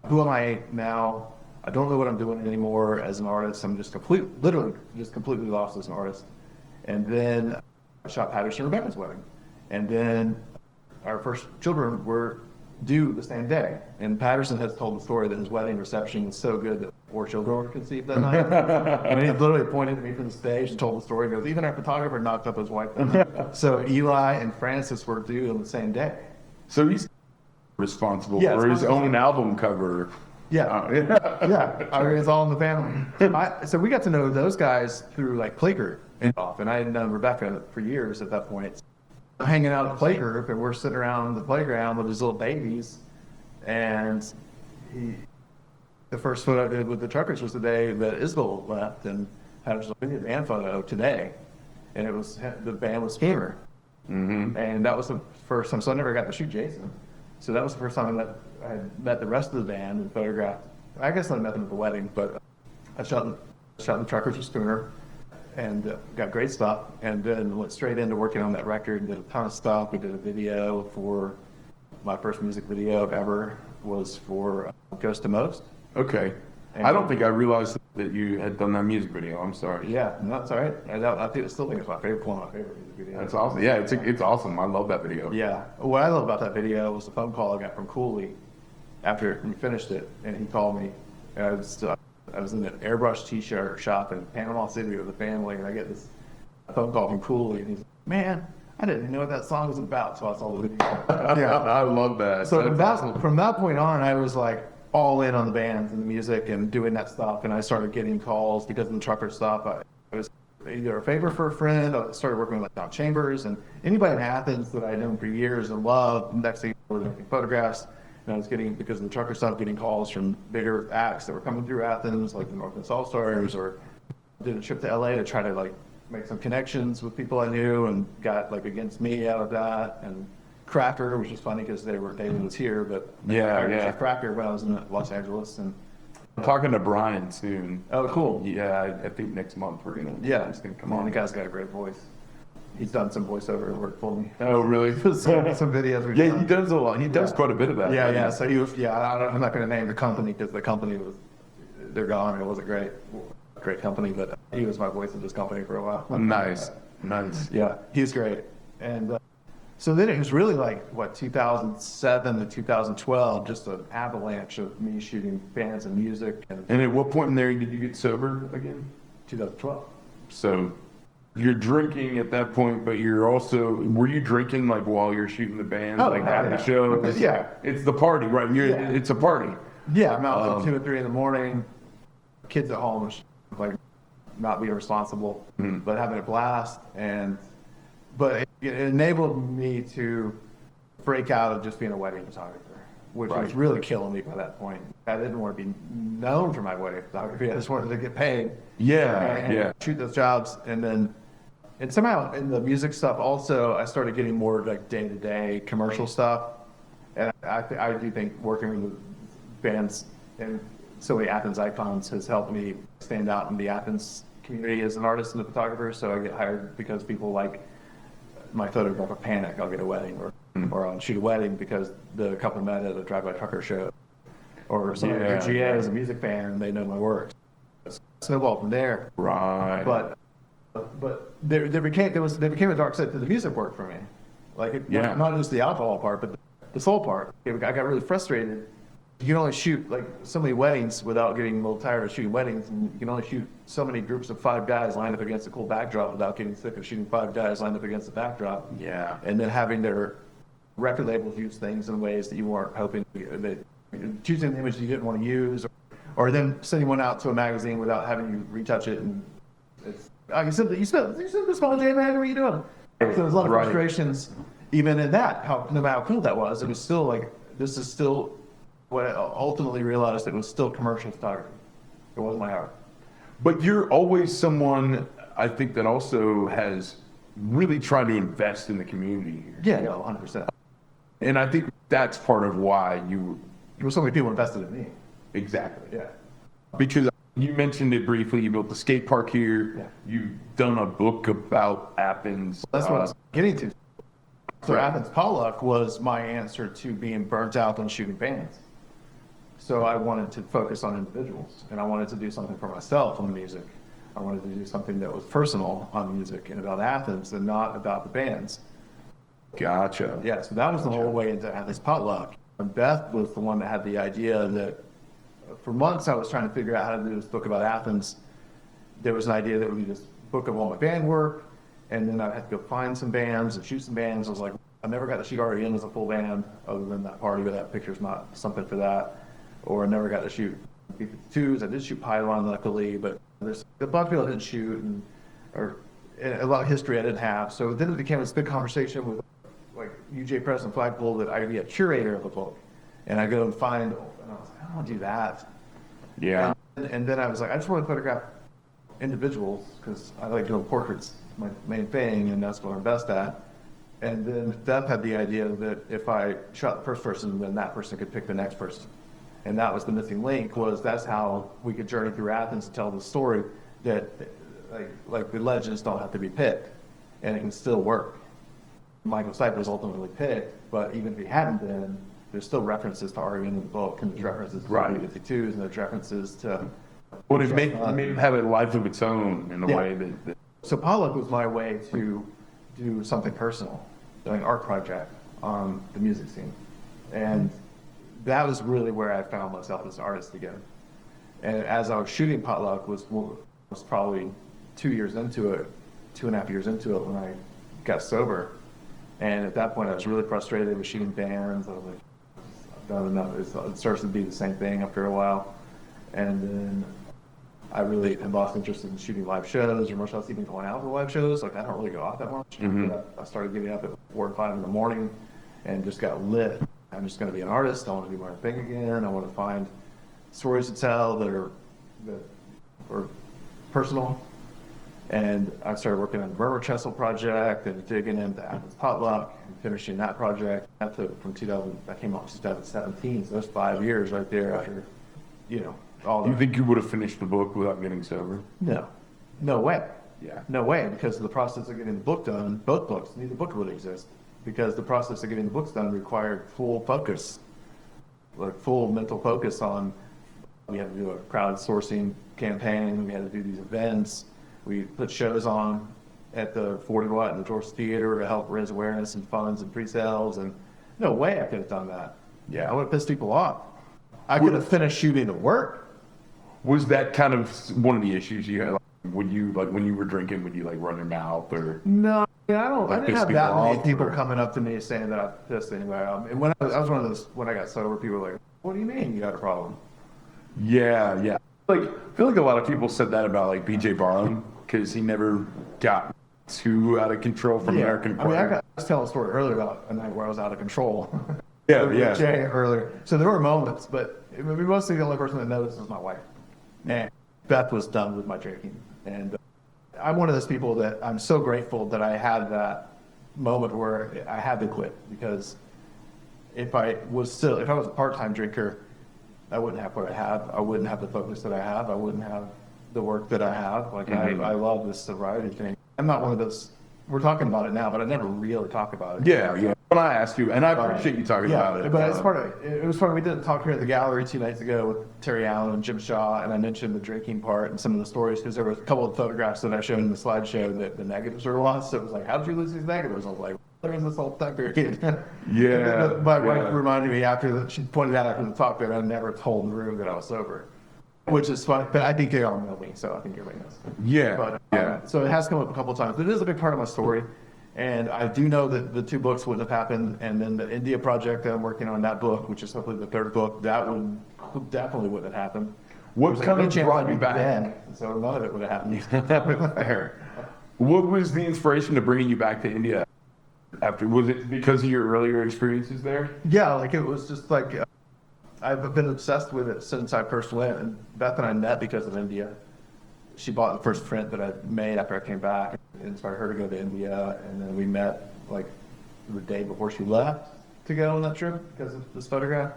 Who am I now? I don't know what I'm doing anymore as an artist. I'm just literally completely lost as an artist. And then I shot Patterson and Rebecca's wedding. And then our first children were due the same day. And Patterson has told the story that his wedding reception was so good that 4 children were conceived that night. And he literally pointed at me from the stage and told the story. He goes, even our photographer knocked up his wife that night. So Eli and Francis were due on the same day. So he's responsible for his own album cover. Yeah, yeah. I mean, it's all in the family. So we got to know those guys through like playgroup and off. And I had known Rebecca for years at that point. Hanging out at the playgroup, and we're sitting around the playground with these little babies. And the first photo I did with the truckers was the day that Isabel left, and had a band photo today. And it was the band was Schemer. Mm-hmm. And that was the first time. So I never got to shoot Jason. So that was the first time I had met the rest of the band and photographed. I guess I met them at the wedding, but I shot the truckers with Spooner and got great stuff. And then went straight into working on that record, did a ton of stuff. We did a video for my first music video ever was for Ghost to Most. Okay. And I don't think I realized that you had done that music video. I'm sorry. Yeah, no, that's all right. I still think it's one of my favorite music videos. That's awesome. Yeah, it's awesome. I love that video. Yeah. What I love about that video was the phone call I got from Cooley after we finished it, and he called me. And I was in an airbrush t-shirt shop in Panama City with a family, and I get this phone call from Cooley, and he's like, man, I didn't know what that song was about, so I saw the video. Yeah, I love that. So from that point on, I was like, all in on the bands and the music and doing that stuff. And I started getting calls because of the trucker stuff. I was either a favor for a friend. I started working with like Don Chambers and anybody in Athens that I'd known for years and loved. Next thing I was making photographs. And I was getting, because of the trucker stuff, getting calls from bigger acts that were coming through Athens, like the Northwest All-Stars, or did a trip to LA to try to like make some connections with people I knew and got like Against Me out of that. And Cracker, which is funny because David was here, but yeah, Cracker when I was in Los Angeles. And I'm talking to Brian soon. Oh, cool. Yeah, I think next month we're gonna. Yeah, he's gonna come on. The guy's got a great voice. He's done some voiceover work for me. Oh, really? some videos. We've Yeah, done. he does a lot. He does quite a bit of that. Yeah. So he was. Yeah, I'm not going to name the company because the company they're gone. It wasn't great company, but he was my voice in this company for a while. Nice. Yeah, he's great. And so then it was really like, 2007 to 2012, just an avalanche of me shooting bands and music. And at what point in there did you get sober again? 2012. So you're drinking at that point, but were you drinking like while you're shooting the band, Oh, like yeah, at the yeah. show? Yeah. It's the party, right? It's a party. Yeah, I'm out till 2 or 3 in the morning. Kids at home, like not being responsible, but having a blast. But it enabled me to break out of just being a wedding photographer, which was really killing me by that point. I didn't want to be known for my wedding photography. I just wanted to get paid. And shoot those jobs. And somehow in the music stuff also, I started getting more like day-to-day commercial stuff. And I do think working with bands and so many Athens icons has helped me stand out in the Athens community as an artist and a photographer. So I get hired because people like my photograph of Panic. I'll get a wedding, or I'll shoot a wedding because the couple met at a drive-by trucker show, or somebody at GA is a music fan and they know my work. Snowball from there. Right. But there became a dark side to the music work for me. Like not just the alcohol part, but the soul part. I got really frustrated. You can only shoot like so many weddings without getting a little tired of shooting weddings, and you can only shoot so many groups of 5 guys lined up against a cool backdrop without getting sick of shooting 5 guys lined up against the backdrop. Yeah. And then having their record labels use things in ways that you weren't hoping, that choosing the image you didn't want to use, or then sending one out to a magazine without having you retouch it. And it's like you said, this small J mag, what are you doing? So there's a lot of frustrations even in that. No matter how cool that was, it was still like, this is still what I ultimately realized, it was still commercial photography. It wasn't my art. But you're always someone, I think, that also has really tried to invest in the community here. Yeah, 100%. And I think that's part of why There were so many people invested in me. Exactly. Yeah. Because you mentioned it briefly, you built the skate park here. Yeah. You've done a book about Athens. That's what I was getting to. So Athens Potluck was my answer to being burnt out on shooting bands. So I wanted to focus on individuals, and I wanted to do something for myself on the music. I wanted to do something that was personal on music and about Athens and not about the bands. Gotcha. Yeah, so that was the whole way into Athens Potluck. And Beth was the one that had the idea that for months I was trying to figure out how to do this book about Athens. There was an idea that we could just book of all my band work, and then I had to go find some bands and shoot some bands. I was like, I never got to shoot R.E.M as a full band other than that party, but that picture's not something for that. Or I never got to shoot B-52s. I did shoot Pylon, luckily, but there's a bunch of people I didn't shoot, or a lot of history I didn't have. So then it became this big conversation with like UJ Press and Flagpole that I'd be a curator of a book. And I go and find, and I was like, I don't want to do that. Yeah. And then I was like, I just want to photograph individuals because I like doing portraits, my main thing, and that's what I'm best at. And then Beth had the idea that if I shot the first person, then that person could pick the next person. And that was the missing link, was that's how we could journey through Athens and tell the story that like the legends don't have to be picked, and it can still work. Michael Stipe was ultimately picked, but even if he hadn't been, there's still references to R.E.M in the book, and there's references to B-52s, and there's references to... Well, it made it have a life of its own in a way that... So Potluck was my way to do something personal, doing an art project on the music scene. And that was really where I found myself as an artist again. And as I was shooting Potluck was probably 2 years into it, 2.5 years into it when I got sober. And at that point I was really frustrated with shooting bands. I was like, I've done enough. It starts to be the same thing after a while. And then I really had lost interest in shooting live shows or much else even going out to live shows. Like I don't really go out that much. But I started getting up at 4 or 5 in the morning and just got lit. I'm just going to be an artist. I want to do my thing again. I want to find stories to tell that are personal. And I started working on the Murmur Chessel project and digging into Athens Potluck and finishing that project. That took from 2000. That came out in 2017. So that's 5 years right there after, all. You think you would have finished the book without getting sober? No way. Yeah. No way, because the process of getting the book done, both books, neither book would exist, because the process of getting the books done required full focus, like full mental focus on, we had to do a crowdsourcing campaign, we had to do these events, we put shows on at the 40 Watt and the George Theater to help raise awareness and funds and pre-sales, and no way I could have done that. Yeah. I would have pissed people off. I could have finished shooting at work. Was that kind of one of the issues you had? Like, when you were drinking, would you like run your mouth or? No, I didn't piss have people that many off, people or- coming up to me saying that I pissed anyway. And when I was one of those, when I got sober, people were like, "What do you mean you got a problem?" Yeah, yeah. Like, I feel like a lot of people said that about like BJ Barnum because he never got too out of control from American I mean, Pie. I was telling a story earlier about a night where I was out of control. Yeah, With yeah. Jay earlier. So there were moments, but mostly the only person that noticed was my wife. And Beth was done with my drinking. And I'm one of those people that I'm so grateful that I had that moment where I had to quit, because if I was a part-time drinker, I wouldn't have what I have. I wouldn't have the focus that I have. I wouldn't have the work that I have. Like, I love this sobriety thing. I'm not one of those, we're talking about it now, but I never really talk about it. Yeah, yeah. When I asked you, and I appreciate you talking about it. But it's part of it. It was funny. We did a talk here at the gallery 2 nights ago with Terry Allen and Jim Shaw, and I mentioned the drinking part and some of the stories, because there were a couple of photographs that I showed in the slideshow that the negatives were lost. So it was like, how did you lose these negatives? I was like, they're in this whole thing. Yeah. My wife reminded me she pointed out after the talk that I never told the room that I was sober, which is fun. But I think they all know me, so I think everybody knows. Yeah. But, yeah. So it has come up a couple of times. It is a big part of my story. And I do know that the 2 books wouldn't have happened. And then the India project that I'm working on, that book, which is hopefully the 3rd book, that one definitely wouldn't have happened. What There's kind no of chance brought I'd you be back? then, so none of it would have happened. Fair. What was the inspiration to bringing you back to India? Was it because of your earlier experiences there? Yeah, like it was just like, I've been obsessed with it since I first went. And Beth and I met because of India. She bought the first print that I made after I came back. It inspired her to go to India. And then we met like the day before she left to go on that trip because of this photograph.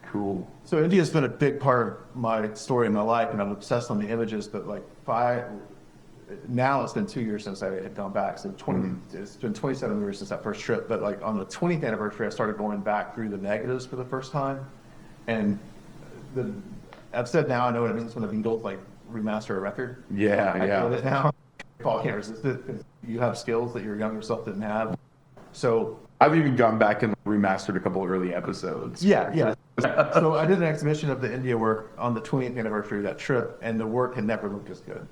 Cool. So India's been a big part of my story in my life, and I'm obsessed on the images. But like now it's been 2 years since I had gone back. So it's been 27 years since that first trip. But like on the 20th anniversary, I started going back through the negatives for the first time. And I've said now I know what it means when the Beatles like remaster a record. Yeah, I yeah. feel it now. Paul can't resist it because you have skills that your younger self didn't have. So I've even gone back and remastered a couple of early episodes. yeah. So I did an exhibition of the India work on the 20th anniversary of that trip, and the work had never looked as good.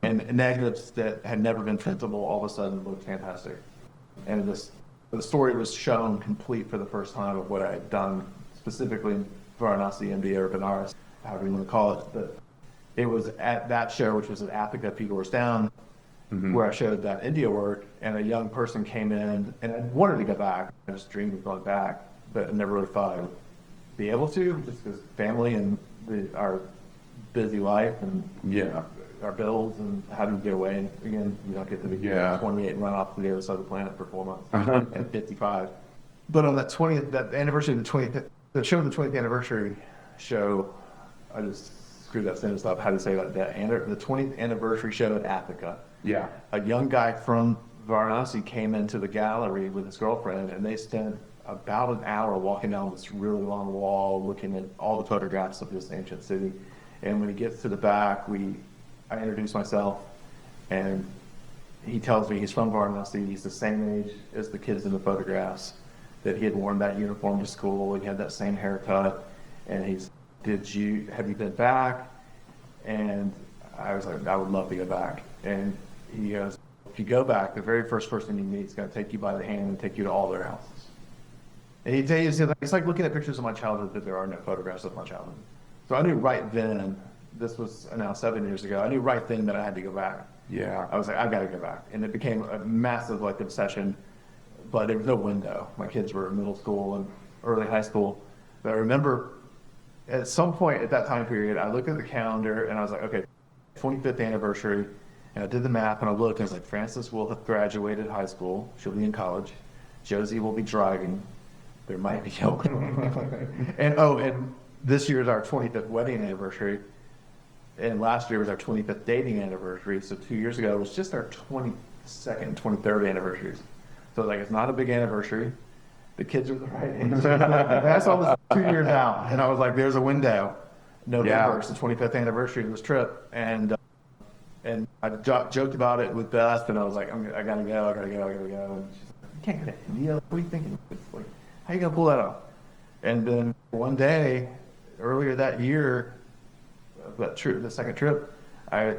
And negatives that had never been printable all of a sudden looked fantastic. And the story was shown complete for the first time of what I had done, specifically in Varanasi, India, or Benares, however you want to call it. But it was at that show, which was at Athica, Few Doors Down, where I showed that India work, and a young person came in, and I wanted to go back. I just dreamed of going back, but I never really thought I would be able to, just because family and our busy life and Yeah. our bills and how do you get away? And again, you don't get to be 28 and run off to the other side of the planet for 4 months at 55. But on that 20th, that anniversary of the show of the 20th anniversary show, I just screwed that sentence up. How to say that? The 20th anniversary show at Athica. Yeah. A young guy from Varanasi came into the gallery with his girlfriend, and they spent about an hour walking down this really long wall, looking at all the photographs of this ancient city. And when he gets to the back, I introduce myself, and he tells me he's from Varanasi. He's the same age as the kids in the photographs, that he had worn that uniform to school. He had that same haircut, and have you been back? And I was like, I would love to go back. And he goes, if you go back, the very first person you meet is going to take you by the hand and take you to all their houses. And he tells you, it's like looking at pictures of my childhood, that there are no photographs of my childhood. So I knew right then, this was now 7 years ago, I knew right then that I had to go back. Yeah. I was like, I've got to go back. And it became a massive like obsession, but there was no window. My kids were in middle school and early high school. But I remember at some point at that time period, I looked at the calendar and I was like, okay, 25th anniversary. And I did the math and I looked and I was like, Frances will have graduated high school. She'll be in college. Josie will be driving. There might be and this year is our 25th wedding anniversary. And last year was our 25th dating anniversary. So 2 years ago, it was just our 22nd, 23rd anniversaries. So like, it's not a big anniversary. The kids are the right age. That's almost 2 years out. And I was like, there's a window. November, it's the 25th anniversary of this trip. And I joked about it with Beth, and I was like, I gotta go. And she's like, you can't go to India. What are you thinking? It's like, how you gonna pull that off? And then one day, earlier that year, the second trip, I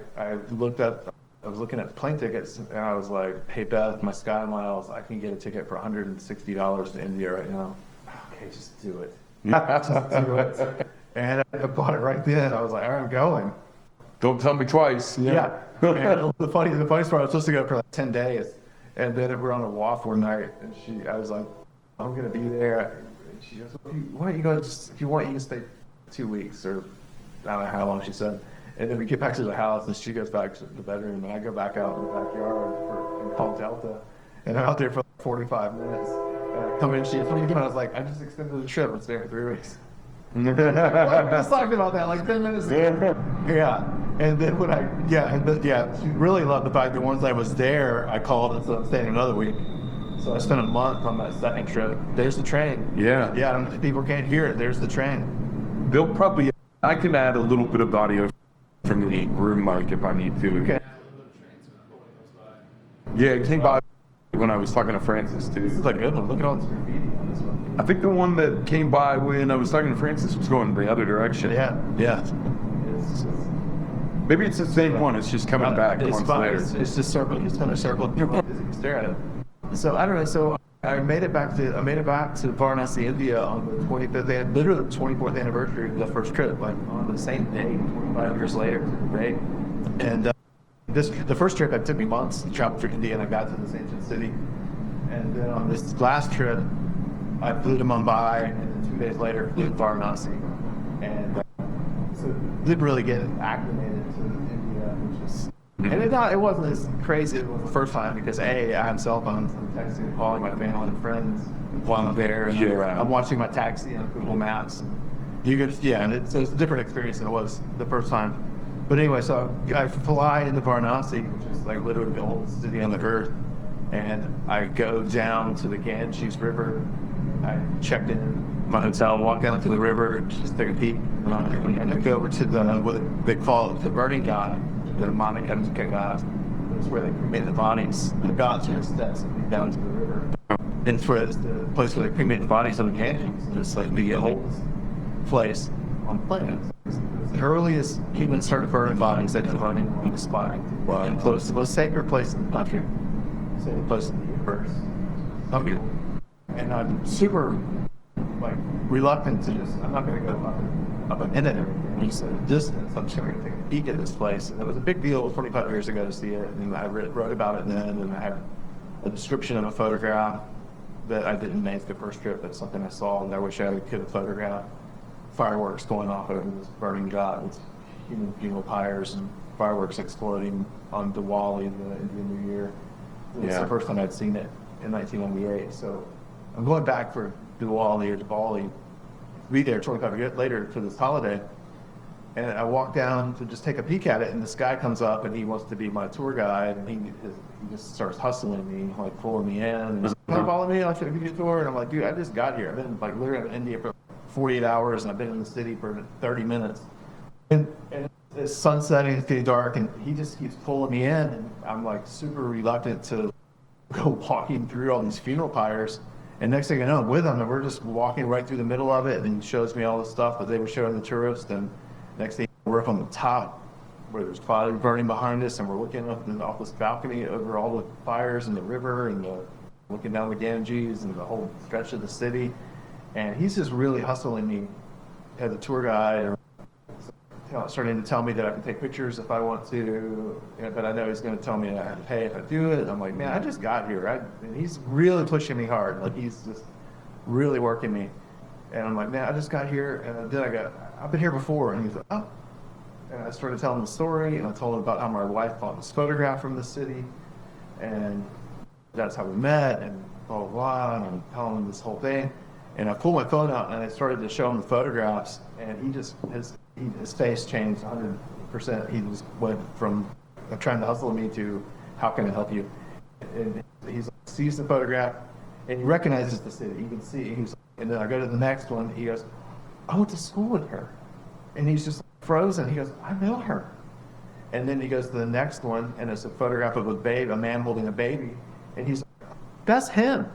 was looking at plane tickets, and I was like, hey Beth, my Sky Miles, I can get a ticket for $160 to India right now. Okay, just do it. Just do it. And I bought it right then. I was like, all right, I'm going. Don't tell me twice. Yeah. And the funniest part, I was supposed to go for like 10 days. And then we were on a walk one night, and I was like, I'm going to be there. And she goes, why don't you go, if you want, you can stay 2 weeks, or I don't know how long she said. And then we get back to the house, and she goes back to the bedroom, and I go back out in the backyard and call Delta. And I'm out there for like 45 minutes. And I come in, she told me again, I was like, I just extended the trip. I'm staying for 3 weeks. I was talking about that like 10 minutes ago. Yeah. And then she really loved the fact that once I was there, I called and said I'm staying another week. So I spent a month on that second trip. There's the train. Yeah. Yeah, people can't hear it. There's the train. They'll probably, I can add a little bit of audio from the room mic if I need to. Okay. Yeah, it came by when I was talking to Francis too. This is a good one. Look at all this graffiti on this one. I think the one that came by when I was talking to Francis was going the other direction. Yeah. Maybe it's the same one. It's just coming back It's months fine. later. It's just circling. It's going to circle. You stare at it. So I don't know. So I made it back to Varanasi, India on the 25th, literally the 24th anniversary of the first trip, like on the same day, 25 years later, right? And the first trip, it took me months to travel through India, and I got to this ancient city. And then on this last trip, I flew to Mumbai, and then 2 days later, flew to Varanasi. And so didn't really get acclimated to India, which is, and it wasn't as crazy as the first time, because I had cell phones, I'm texting and calling my family and friends while I'm there, and I'm watching my taxi on Google Maps. And it's a different experience than it was the first time. But anyway, so I fly into Varanasi, which is like literally the oldest city on the earth, and I go down to the Ganges River. I checked in my hotel, walk down to the river, just take a peek, and I go over to what they call the burning god, the Manakanta god. It's where they cremate the bodies. The gods are steps down to the river. And it's where it's the place where they cremate the bodies of the Ganges. It's like the oldest place on the planet. The earliest humans started burning bodies at the burning spot. And close to the most sacred place in the country. Sacred place in the universe. Some people. And I'm super reluctant to I'm not going to go up in it every distance. I'm just going to take a peek at this place. And it was a big deal 25 years ago to see it. And I wrote about it then, and I have a description of a photograph that I didn't make the first trip. That's something I saw, and I wish I could have photographed fireworks going off over this burning god with human funeral pyres and fireworks exploding on Diwali, the Indian New Year. It's the first time I'd seen it in 1998. So I'm going back for Diwali, be there 25 years later for this holiday. And I walk down to just take a peek at it, and this guy comes up, and he wants to be my tour guide, and he just starts hustling me, like pulling me in. And he's like, "Come follow me, I'll take you a tour." And I'm like, dude, I just got here. I've been literally in India for 48 hours, and I've been in the city for 30 minutes. And it's sunsetting, it's getting dark, and he just keeps pulling me in, and I'm like super reluctant to go walking through all these funeral pyres. And next thing I know, I'm with him, and we're just walking right through the middle of it, and he shows me all the stuff that they were showing the tourists. And next thing, we're up on the top where there's fire burning behind us, and we're looking up off this balcony over all the fires and the river, and looking down the Ganges and the whole stretch of the city. And he's just really hustling me as a tour guide, starting to tell me that I can take pictures if I want to, but I know he's going to tell me I have to pay if I do it. And I'm like, man, I just got here. And he's really pushing me hard. Like, he's just really working me. And I'm like, man, I just got here. And then I've been here before. And he's like, oh. And I started telling the story, and I told him about how my wife bought this photograph from the city, and that's how we met, and blah, blah, blah. And I'm telling him this whole thing. And I pulled my phone out, and I started to show him the photographs, and his face changed 100%. He just went from trying to hustle me to how can I help you? And he sees the photograph and he recognizes the city. You can see. And then I go to the next one. He goes, I went to school with her. And he's just frozen. He goes, I know her. And then he goes to the next one, and it's a photograph of a man holding a baby. And he's like, that's him.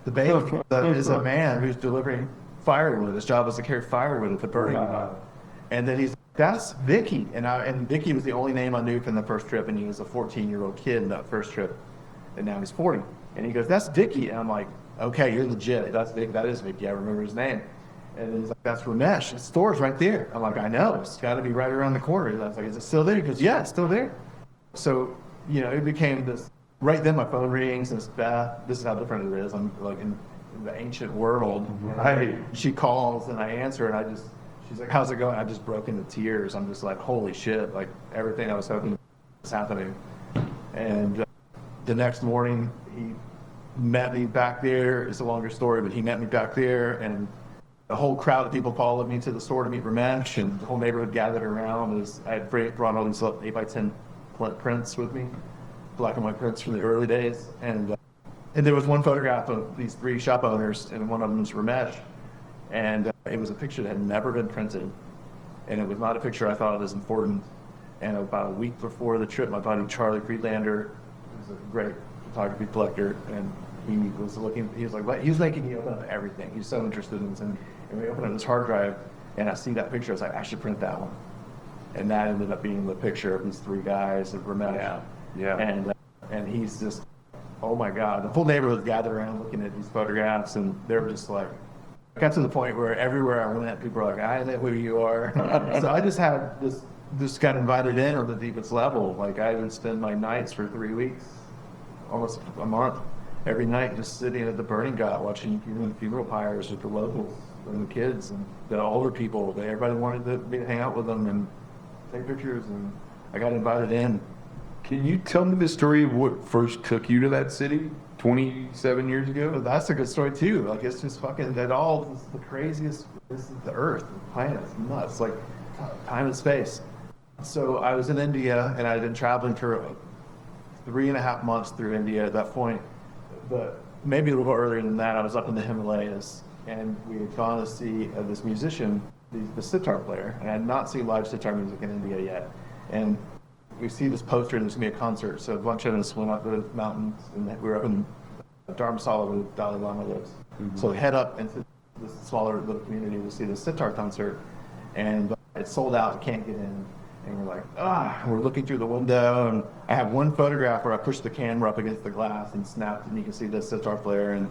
The baby is a man who's delivering firewood. His job was to carry firewood at the burning. And then he's like, that's Vicky. And Vicky was the only name I knew from the first trip, and he was a 14-year-old kid in that first trip. And now he's 40. And he goes, that's Vicky. And I'm like, okay, you're legit. That's Vicky. That is Vicky. I remember his name. And then he's like, that's Ramesh. The store's right there. I'm like, I know. It's got to be right around the corner. And I was like, is it still there? He goes, yeah, it's still there. So, it became this. Right then, my phone rings, and it's Beth. This is how different it is. I'm like in the ancient world. Right. She calls, and I answer, and she's like, how's it going? I just broke into tears. I'm just like, holy shit. Like, everything I was hoping was happening. And the next morning, he met me back there. It's a longer story, but he met me back there, and the whole crowd of people followed me to the store to meet Ramesh, and the whole neighborhood gathered around. I had brought all these 8x10 prints with me, black and white prints from the early days. And there was one photograph of these 3 shop owners, and one of them was Ramesh. And it was a picture that had never been printed. And it was not a picture I thought was important. And about a week before the trip, my buddy Charlie Friedlander, who's a great photography collector, and he was making me open up everything. He's so interested in this. And we opened up this hard drive, and I see that picture. I was like, I should print that one. And that ended up being the picture of these 3 guys of Ramesh. Yeah. And he's just, oh my God. The full neighborhood gathered around looking at these photographs, and they were just like, I got to the point where everywhere I went, people were like, I know who you are. So I just had this got invited in on the deepest level. Like, I would spend my nights for 3 weeks, almost a month, every night just sitting at the burning got watching funeral pyres with the locals and the kids and the older people. Everybody wanted me to hang out with them and take pictures, and I got invited in. Can you tell me the story of what first took you to that city 27 years ago? But that's a good story too. Like, it's just fucking, this is the craziest, this is the earth, the planet, it's nuts, like time and space. So I was in India, and I'd been traveling for 3.5 months through India at that point. But maybe a little earlier than that, I was up in the Himalayas, and we had gone to see this musician, the sitar player, and I had not seen live sitar music in India yet. And we see this poster, and there's going to be a concert, so a bunch of us went up the mountains, and we were up in Dharamsala where the Dalai Lama lives. Mm-hmm. So we head up into this smaller little community to see the sitar concert, and it's sold out, can't get in. And we're like, we're looking through the window, and I have one photograph where I pushed the camera up against the glass and snapped, and you can see the sitar player, and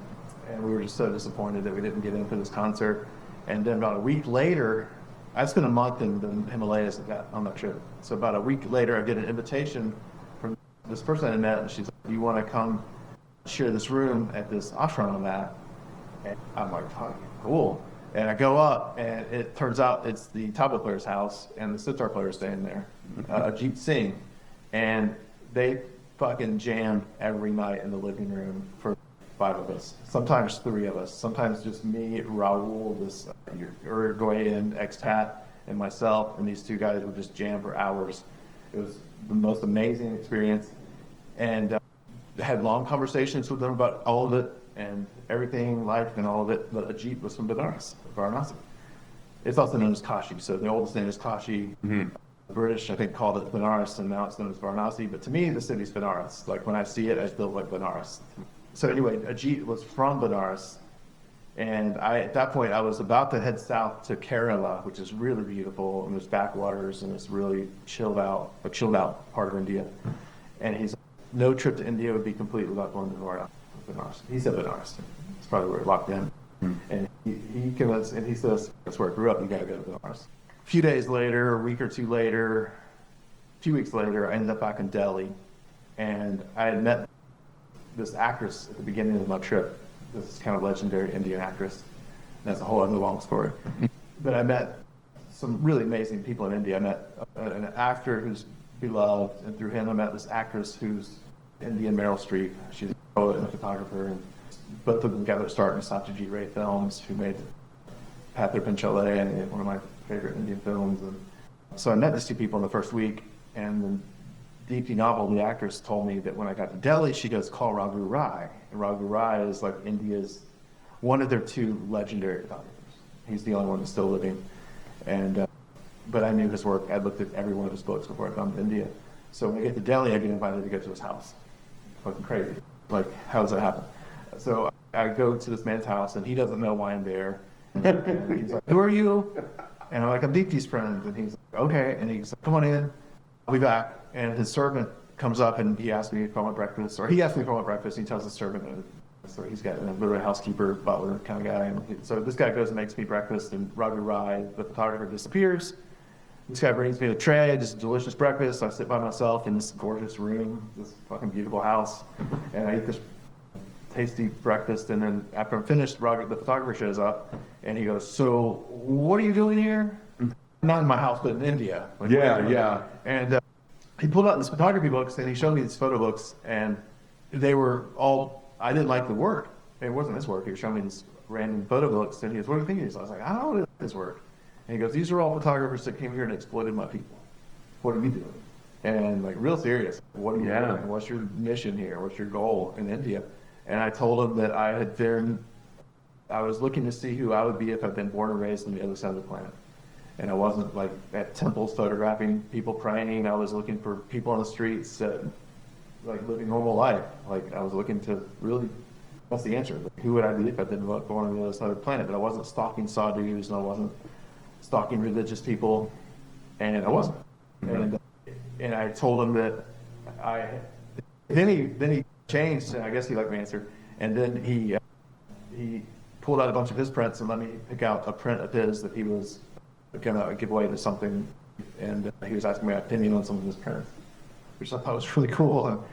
we were just so disappointed that we didn't get in for this concert. And then about a week later, I spent a month in the Himalayas on that trip. So about a week later, I get an invitation from this person I met, and she's like, do you want to come share this room at this ashram I'm at? And I'm like, cool. And I go up, and it turns out it's the tabla player's house, and the sitar player's staying there, Ajit Singh. And they fucking jammed every night in the living room for 5 of us, sometimes 3 of us, sometimes just me, Raul, this Uruguayan expat, and myself, and these 2 guys would just jam for hours. It was the most amazing experience, and had long conversations with them about all of it, and everything, life, and all of it. But Ajit was from Varanasi. It's also known as Kashi. So the oldest name is Kashi. Mm-hmm. The British, I think, called it Benares, and now it's known as Varanasi. But to me, the city's Benares. Like, when I see it, I feel like Benares. So anyway, Ajit was from Benares. And at that point, I was about to head south to Kerala, which is really beautiful. And there's backwaters, and it's really chilled out part of India. And he's like, no trip to India would be complete without going to Benares. He said Benares. It's probably where it locked in. And he convinced, and he says, that's where I grew up, you gotta go to Benares. A few days later, a week or 2 later, a few weeks later, I ended up back in Delhi. And I had met this actress at the beginning of my trip. This kind of legendary Indian actress. And that's a whole other long story. But I met some really amazing people in India. I met an actor who's beloved, and through him I met this actress who's Indian Meryl Streep. She's a poet and a photographer, and both of them together started Satyajit Ray Films, who made Pather Panchale, and one of my favorite Indian films. And So I met these two people in the first week, and the Deepti Novel, the actress, told me that when I got to Delhi, she goes, call Raghu Rai. And Raghu Rai is like India's, one of their two legendary photographers. He's the only one that's still living. And, but I knew his work. I looked at every one of his books before I come to India. So when I get to Delhi, I get invited to go to his house. Fucking crazy. Like, how does that happen? So I go to this man's house, and he doesn't know why I'm there. And he's like, who are you? And I'm like, I'm Deepti's friend. And he's like, okay. And he's like, come on in. I'll be back. And his servant comes up, and he asks me if I want breakfast. Or he asks me if I want breakfast. And he tells the servant, so he's got literally a housekeeper, butler kind of guy. And so this guy goes and makes me breakfast, and Raghu Rai, the photographer, disappears. This guy brings me a tray, just delicious breakfast. I sit by myself in this gorgeous room, this fucking beautiful house, and I eat this tasty breakfast. And then after I'm finished, the photographer shows up, and he goes, so what are you doing here? Not in my house, but in India. Like, Yeah. And he pulled out these photography books, and he showed me these photo books, and they were all, I didn't like the work. It wasn't his work. He was showing me these random photo books, and he goes, what do you think it is? I was like, I don't like this work. And he goes, these are all photographers that came here and exploited my people. What are you doing? And like real serious, what are you doing? What's your mission here? What's your goal in India? And I told him that I was looking to see who I would be if I'd been born and raised on the other side of the planet. And I wasn't like at temples photographing people praying. I was looking for people on the streets that like living normal life. Like I was looking to really, that's the answer. Like, who would I be if I'd been born on the other side of the planet? But I wasn't stalking sadhus, and I wasn't stalking religious people, and I wasn't. Mm-hmm. And I told him that then he changed, and I guess he liked my answer. And then he pulled out a bunch of his prints and let me pick out a print of his that he was gonna give away to something, and he was asking my opinion on some of his prints, which I thought was really cool.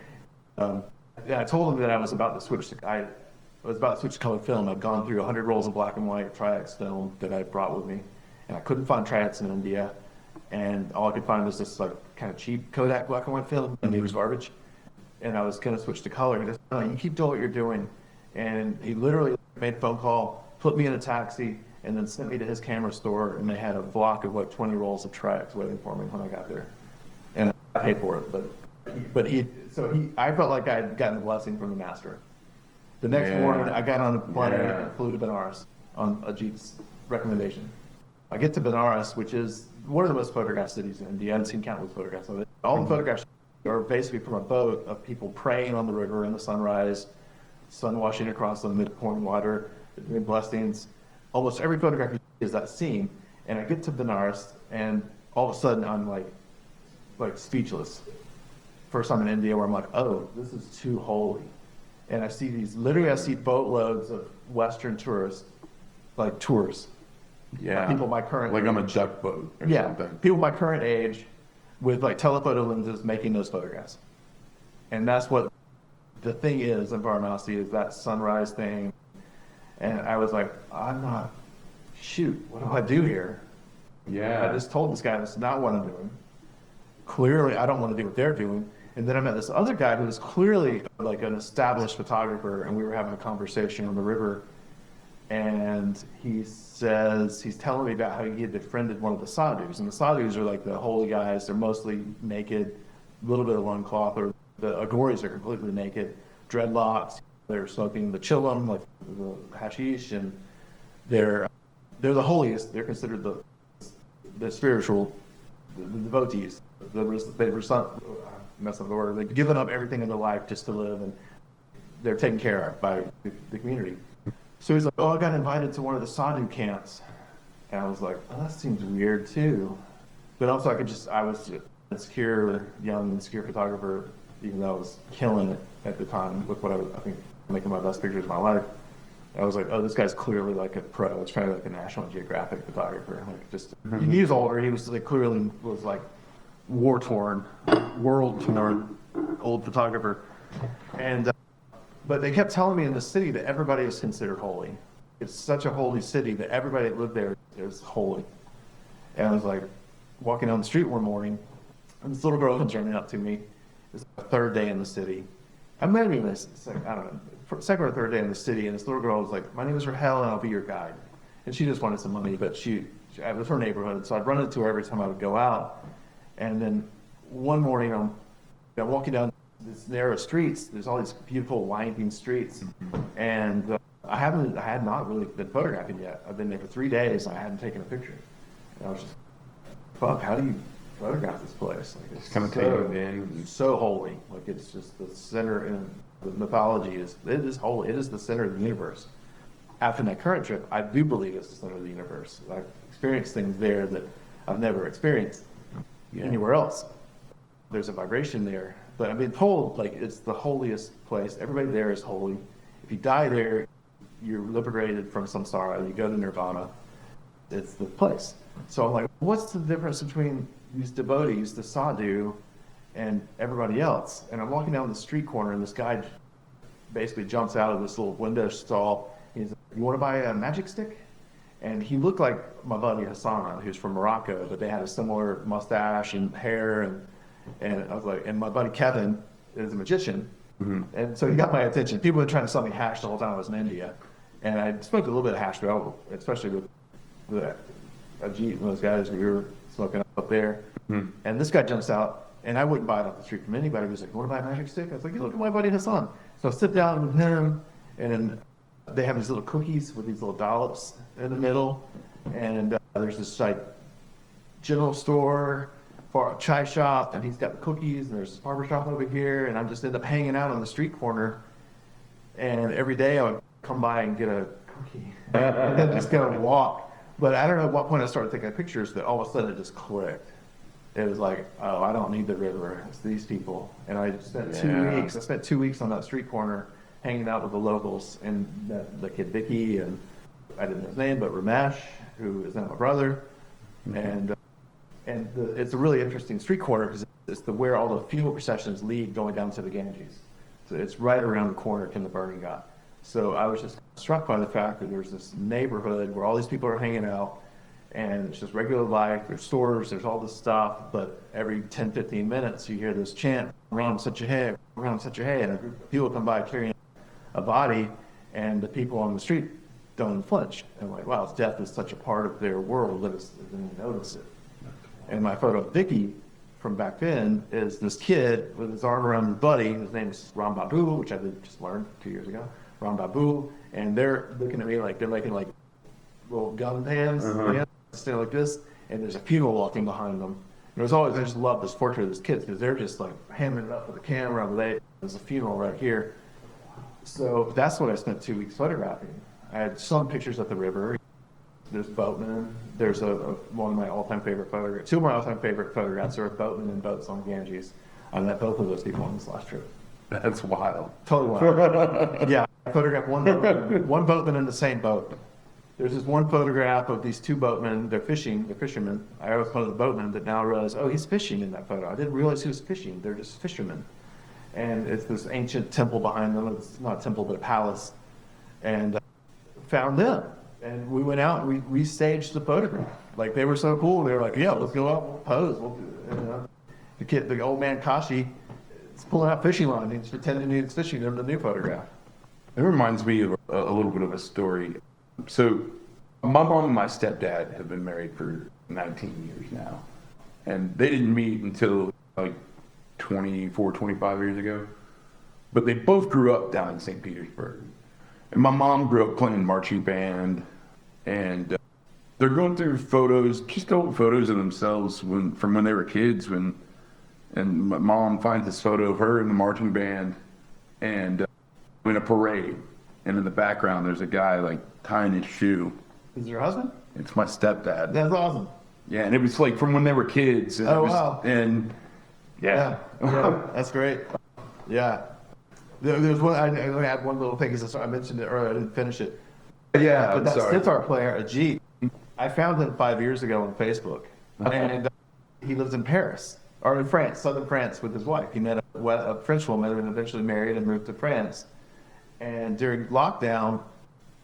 And I told him that I was about to switch to color film. I'd gone through 100 rolls of black and white Tri-X film that I brought with me, and I couldn't find Tri-X in India, and all I could find was this like kind of cheap Kodak black and white film, and it was garbage. And I was gonna switch to color. And he said, no, you keep doing what you're doing. And he literally made a phone call, put me in a taxi, and then sent me to his camera store, and they had a block of 20 rolls of Tri-X waiting for me when I got there. And I paid for it, but I felt like I had gotten a blessing from the master. The next morning, I got on a plane and flew to Benares on Ajit's recommendation. I get to Benares, which is one of the most photographed cities in India. I've seen countless photographs of it. All the photographs are basically from a boat of people praying on the river in the sunrise, sun washing across the mid-pouring water, doing blessings. Almost every photograph is that scene. And I get to Benares, and all of a sudden I'm like speechless. First time in India where I'm like, oh, this is too holy. And I see boatloads of Western tourists, like tourists. Yeah. People my current like age. I'm a duck boat or something. People my current age with like telephoto lenses making those photographs. And that's what the thing is in Varanasi, is that sunrise thing. And I was like, what do I do here? Yeah. I just told this guy that's not what I'm doing. Clearly, I don't want to do what they're doing. And then I met this other guy who was clearly like an established photographer, and we were having a conversation on the river. And he's telling me about how he had befriended one of the sadhus. And the sadhus are like the holy guys. They're mostly naked, a little bit of loincloth, or the agoris are completely naked, dreadlocks. They're smoking the chillum, like the hashish, and they're the holiest. They're considered the spiritual, the devotees. They've given up everything in their life just to live, and they're taken care of by the community. So he's like, I got invited to one of the sadhu camps. And I was like, that seems weird too. But also I was a young, insecure photographer, even though I was killing it at the time with what I think making my best pictures of my life. I was like, this guy's clearly like a pro. It's probably like a National Geographic photographer. Like just, he was older. He was like clearly was like war-torn, world-torn old photographer. And but they kept telling me in the city that everybody is considered holy. It's such a holy city that everybody that lived there is holy. And I was like walking down the street one morning, and this little girl comes running up to me. It's the third day in the city. I'm maybe in this, I don't know, second or third day in the city, and this little girl was like, my name is Rahel, and I'll be your guide. And she just wanted some money, but she it was her neighborhood, so I'd run into her every time I would go out. And then one morning I'm walking down these narrow streets. There's all these beautiful winding streets, and I had not really been photographing yet. I've been there for 3 days. I hadn't taken a picture, and I was just, fuck, how do you photograph this place? Like, it's kind of so holy. Like, it's just the center, and the mythology it is holy. It is the center of the universe. After that current trip, I do believe it's the center of the universe. I've experienced things there that I've never experienced anywhere else. There's a vibration there, but I've been told like it's the holiest place. Everybody there is holy. If you die there, you're liberated from samsara. You go to nirvana. It's the place. So I'm like, what's the difference between these devotees, the sadhu, and everybody else? And I'm walking down the street corner, and this guy basically jumps out of this little window stall. He's like, you want to buy a magic stick? And he looked like my buddy Hassan, who's from Morocco, but they had a similar mustache and hair. And I was like, and my buddy Kevin is a magician. And so he got my attention. People had been trying to sell me hash the whole time I was in India. And I smoked a little bit of hash, especially with Ajit and those guys we were smoking up there. And this guy jumps out, and I wouldn't buy it off the street from anybody. He was like, you want to buy a magic stick? I was like, look at my buddy Hassan. So I sit down with him, and they have these little cookies with these little dollops in the middle. And there's this like general store, chai shop, and he's got the cookies, and there's this barber shop over here. And I just end up hanging out on the street corner. And every day I would come by and get a cookie and then just go and walk. But I don't know at what point I started taking pictures that all of a sudden it just clicked. It was like, oh, I don't need the river. It's these people. And I spent 2 weeks. I spent 2 weeks on that street corner hanging out with the locals and the kid Vicky, and I didn't know his name, but Ramesh, who is now my brother. And it's a really interesting street corner because it's where all the funeral processions lead going down to the Ganges. So it's right around the corner from the burning Ghat. So I was just struck by the fact that there's this neighborhood where all these people are hanging out, and it's just regular life. There's stores, there's all this stuff, but every 10, 15 minutes you hear this chant, Ram Satchahe, Ram Satchahe, and a group of people come by carrying a body, and the people on the street don't flinch. And I'm like, wow, death is such a part of their world that they didn't notice it. And my photo of Vicky from back then is this kid with his arm around his buddy. His name is Ram Babu, which I just learned 2 years ago. Ram Babu, and they're looking at me like they're making like little gun hands, standing like this, and there's a funeral walking behind them. And I just love this portrait of this kid because they're just like hamming it up with the camera. There's a funeral right here. So that's what I spent 2 weeks photographing. I had some pictures at the river. There's boatmen. There's one of my all-time favorite photographs. Two of my all-time favorite photographs are boatmen and boats on Ganges. I met both of those people on this last trip. That's wild. Totally wild. Yeah, I photographed one boatman in the same boat. There's this one photograph of these two boatmen. They're fishermen. I always call it the boatman, but now I realize, oh, he's fishing in that photo. I didn't realize he was fishing. They're just fishermen. And it's this ancient temple behind them. It's not a temple, but a palace. And found them. And we went out and we staged the photograph. Like, they were so cool. They were like, yeah, let's go out, we'll pose. The old man Kashi is pulling out fishing line. He's pretending he's fishing in the new photograph. It reminds me of a little bit of a story. So my mom and my stepdad have been married for 19 years now. And they didn't meet until like 24, 25 years ago. But they both grew up down in St. Petersburg. And my mom grew up playing marching band. And they're going through photos, just old photos of themselves from when they were kids. And my mom finds this photo of her in the marching band and in a parade. And in the background, there's a guy like tying his shoe. Is it your husband? It's my stepdad. That's awesome. Yeah, and it was like from when they were kids. And wow. And yeah. That's great. Yeah. There's one, I only had one little thing, because I mentioned it earlier, I didn't finish it. Yeah, but that sitar player, Ajit, I found him 5 years ago on Facebook. And he lives in Paris, or in France, southern France, with his wife. He met a French woman and eventually married and moved to France. And during lockdown,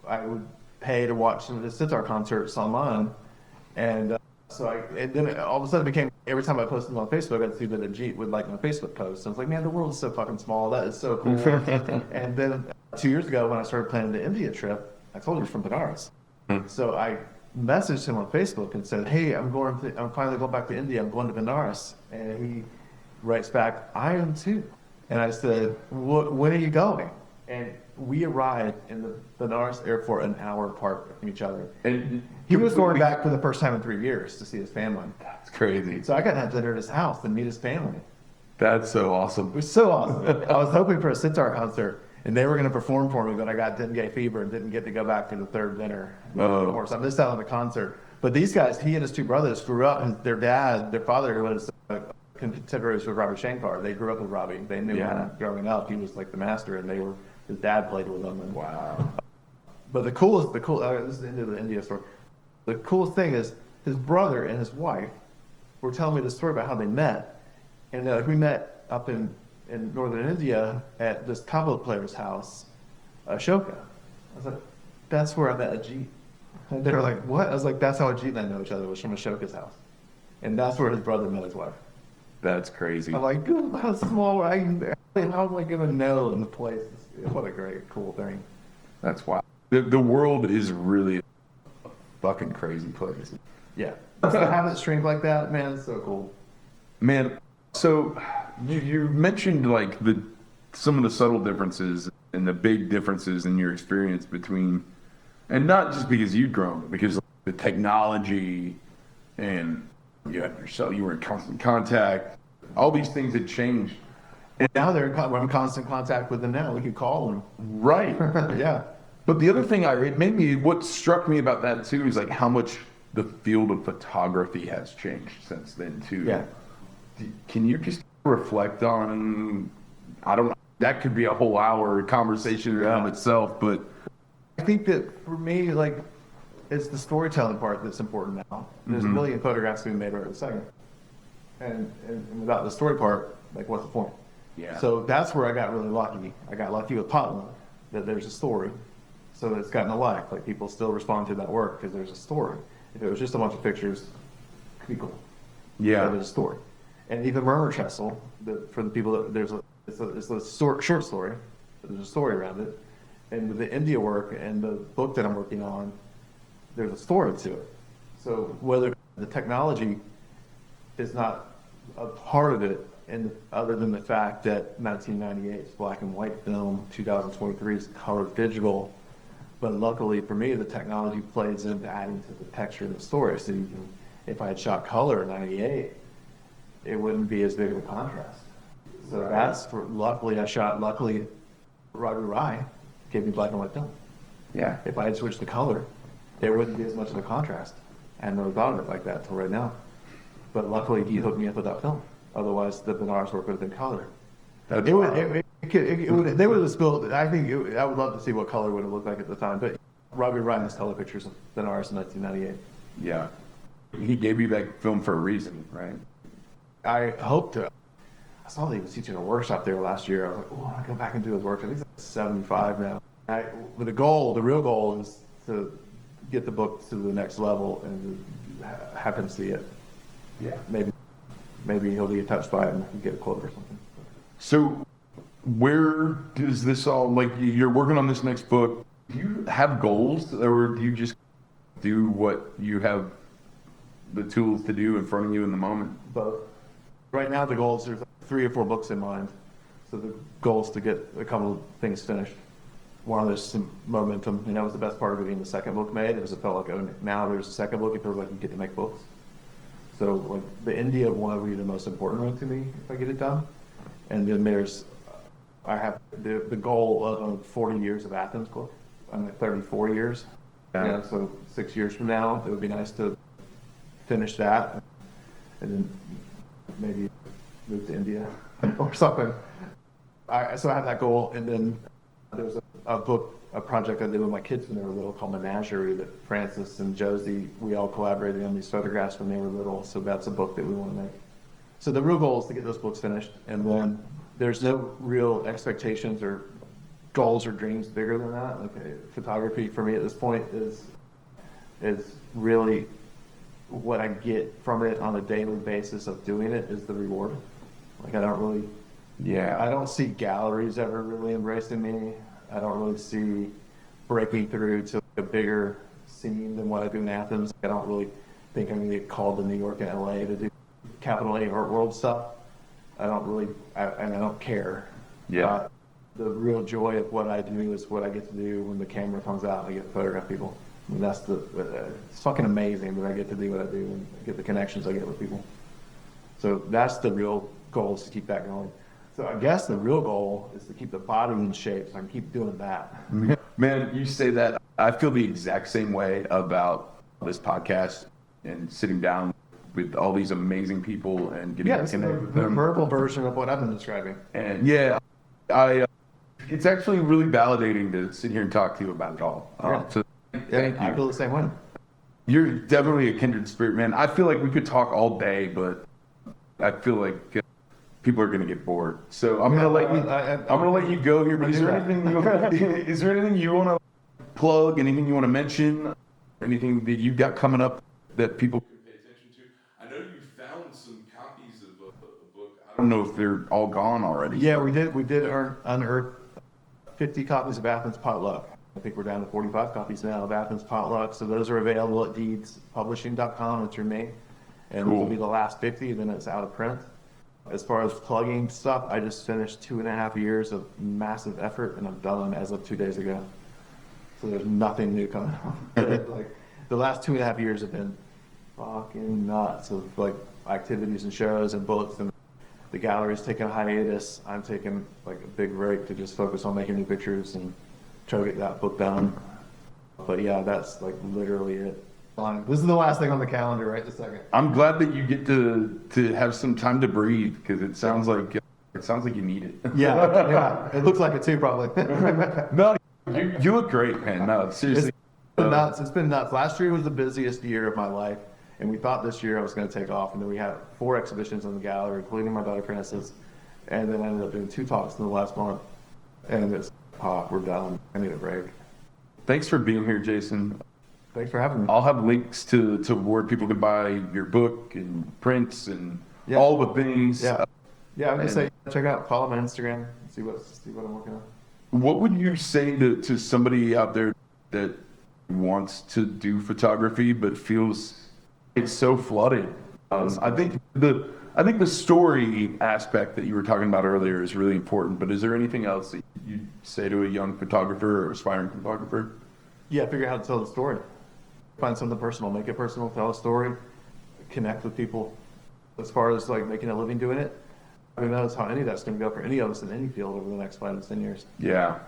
I would pay to watch some of the sitar concerts online. And and then all of a sudden it became, every time I posted on Facebook, I'd see that Ajit would like my Facebook post. I was like, man, the world is so fucking small. That is so cool. And then 2 years ago, when I started planning the India trip, I told you from Benares. So I messaged him on Facebook and said, "Hey, I'm finally going back to India. I'm going to Benares." And he writes back, "I am too." And I said, "When are you going?" And we arrived in the Benares airport an hour apart from each other. And He was going back for the first time in 3 years to see his family. That's crazy. So I got to have dinner at his house and meet his family. That's so It awesome. was so awesome. I was hoping for a sitar concert, and they were going to perform for me, but I got dengue fever and didn't get to go back for the third dinner. Of course, I missed out on the concert. But these guys, he and his two brothers grew up, and their father was contemporaries with Ravi Shankar. They grew up with Ravi. They knew him growing up. He was like the master, and his dad played with him. And, Wow. But this is the end of the India story. The coolest thing is his brother and his wife were telling me the story about how they met. And we met up in northern India at this tabla player's house, Ashoka. I was like, "That's where I met Ajit." And they were like, "What?" I was like, "That's how Ajit and I know each other, was from Ashoka's house." And that's where his brother met his wife. That's crazy. I'm like, "Dude, how small how am I going to know in the place?" What a great, cool thing. That's wild. The world is really a fucking crazy place. Yeah. To have it shrink like that, man, it's so cool. Man, so you mentioned like some of the subtle differences and the big differences in your experience between, and not just because you'd grown, but because the technology and you were in constant contact, all these things had changed. And now we're in constant contact with them now. We can call them. Right. Yeah. But the other thing what struck me about that too is like how much the field of photography has changed since then too. Yeah. Can you just reflect on, that could be a whole hour conversation in itself, but I think that for me, like, it's the storytelling part that's important now. There's a million photographs being made right this second. And without the story part, like, what's the point? Yeah. So that's where I got really lucky. I got lucky with Potluck, that there's a story. So it's gotten a life. Like, people still respond to that work because there's a story. If it was just a bunch of pictures, it could be cool. yeah. But there's a story. And even Murmur Trestle, for the people that it's a short story, but there's a story around it. And with the India work and the book that I'm working on, there's a story to it. So whether the technology is not a part of it, and other than the fact that 1998 is black and white film, 2023 is color digital, but luckily for me, the technology plays into adding to the texture of the story. So if I had shot color in 98, it wouldn't be as big of a contrast. So luckily Roger Rye gave me black and white film. Yeah. If I had switched to color, there wouldn't be as much of a contrast. I hadn't really thought of it like that till right now. But luckily he hooked me up with that film. Otherwise the Benares work would have been color. They would have spilled. I would love to see what color would have looked like at the time. But Robbie Ryan has color pictures of Benares in 1998. Yeah. He gave you that film for a reason, right? I hope to. I saw that he was teaching a workshop there last year. I was like, oh, I want to go back and do his work. I think he's like 75 now. The real goal is to get the book to the next level and have him see it. Yeah. Maybe he'll be touched by it and get a quote or something. So where does this all, like, you're working on this next book, do you have goals, or do you just do what you have the tools to do in front of you in the moment? Both. Right now the goal is there's 3 or 4 books in mind. So the goal is to get a couple of things finished. One, there's some momentum, and that was the best part of getting the second book made. It felt like, oh, now there's a second book, it feels like you get to make books. So like the India one will be the most important one to me if I get it done. And then I have the goal of 40 years of Athens book. I'm at 34 years. Yeah. So 6 years from now, it would be nice to finish that and then maybe move to India or something. So I have that goal. And then there's a project I did with my kids when they were little called Menagerie that Francis and Josie, we all collaborated on these photographs when they were little. So that's a book that we want to make. So the real goal is to get those books finished. And then there's no real expectations or goals or dreams bigger than that. Okay, photography for me at this point is really what I get from it on a daily basis of doing it is the reward. Like I don't see galleries ever really embracing me. I don't really see breaking through to a bigger scene than what I do in Athens. I don't really think I'm going to get called to New York and LA to do capital A art world stuff. I don't really, and I don't care. Yeah. The real joy of what I do is what I get to do when the camera comes out and I get to photograph people. I mean, that's it's fucking amazing that I get to do what I do and get the connections I get with people. So that's the real goal, is to keep that going. So I guess the real goal is to keep the body in shape so I can keep doing that. Man, you say that. I feel the exact same way about this podcast and sitting down with all these amazing people and getting to connect with the them. verbal version of what I've been describing. And yeah, it's actually really validating to sit here and talk to you about it all. So thank you. I feel the same way. You're definitely a kindred spirit, man. I feel like we could talk all day, but I feel like people are going to get bored. So I'm going to let you go here. But is there anything you want to plug? Anything you want to mention? Anything that you got coming up that people can pay attention to? I know you found some copies of a book. I don't know if they're all gone already. Yeah, we did unearth 50 copies of Athens Potluck. I think we're down to 45 copies now of Athens Potluck. So those are available at deedspublishing.com. It's your name. And Cool. It'll be the last 50, then it's out of print. As far as plugging stuff, I just finished 2.5 years of massive effort, and I'm done as of 2 days ago. So there's nothing new coming out. Like, the last 2.5 years have been fucking nuts of like activities and shows and books, and the gallery's taking a hiatus. I'm taking like a big break to just focus on making new pictures and try to get that book done. But yeah, that's like literally it. This is the last thing on the calendar right this second. I'm glad that you get to have some time to breathe, because it sounds like you need it. Yeah, it looks like it too, probably. No, you look great, man. No, seriously. It's been nuts. Last year was the busiest year of my life, and we thought this year I was going to take off, and then we had 4 exhibitions in the gallery, including my daughter Frances, and then I ended up doing 2 talks in the last month, and it's we're done. I need a break. Thanks for being here, Jason. Thanks for having me. I'll have links to where people can buy your book and prints and all the things. Yeah, I would just say check out, follow my Instagram, see what I'm working on. What would you say to somebody out there that wants to do photography but feels it's so flooded? I think the story aspect that you were talking about earlier is really important. But is there anything else that you'd say to a young photographer or aspiring photographer? Yeah, figure out how to tell the story. Find something personal, make it personal, tell a story, connect with people. As far as like making a living doing it, who knows how any of that's going to go for any of us in any field over the next 5 to 10 years. Yeah.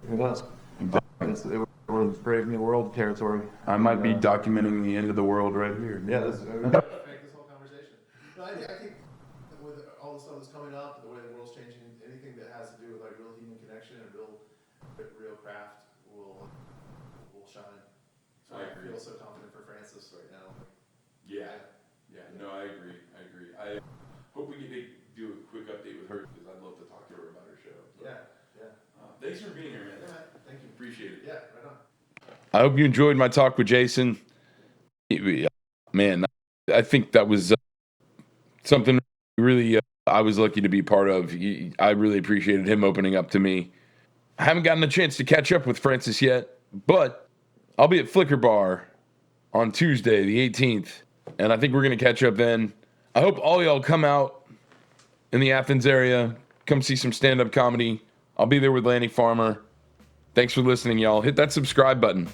Who knows? We're in brave new world territory. I might be documenting the end of the world right here. Yeah, Make this whole conversation. No, I think with all the stuff that's coming up, the way the world's changing, anything that has to do with like real human connection and real craft will shine. So I feel so confident for Frances right now. Yeah. No, I agree. I hope we get to do a quick update with her, because I'd love to talk to her about her show. But, thanks for being here, man. Yeah, man. Thank you. Appreciate it. Yeah, right on. I hope you enjoyed my talk with Jason. Man, I think that was something really I was lucky to be part of. I really appreciated him opening up to me. I haven't gotten a chance to catch up with Frances yet, but I'll be at Flicker Bar on Tuesday, the 18th, and I think we're going to catch up then. I hope all y'all come out in the Athens area, come see some stand-up comedy. I'll be there with Lanny Farmer. Thanks for listening, y'all. Hit that subscribe button.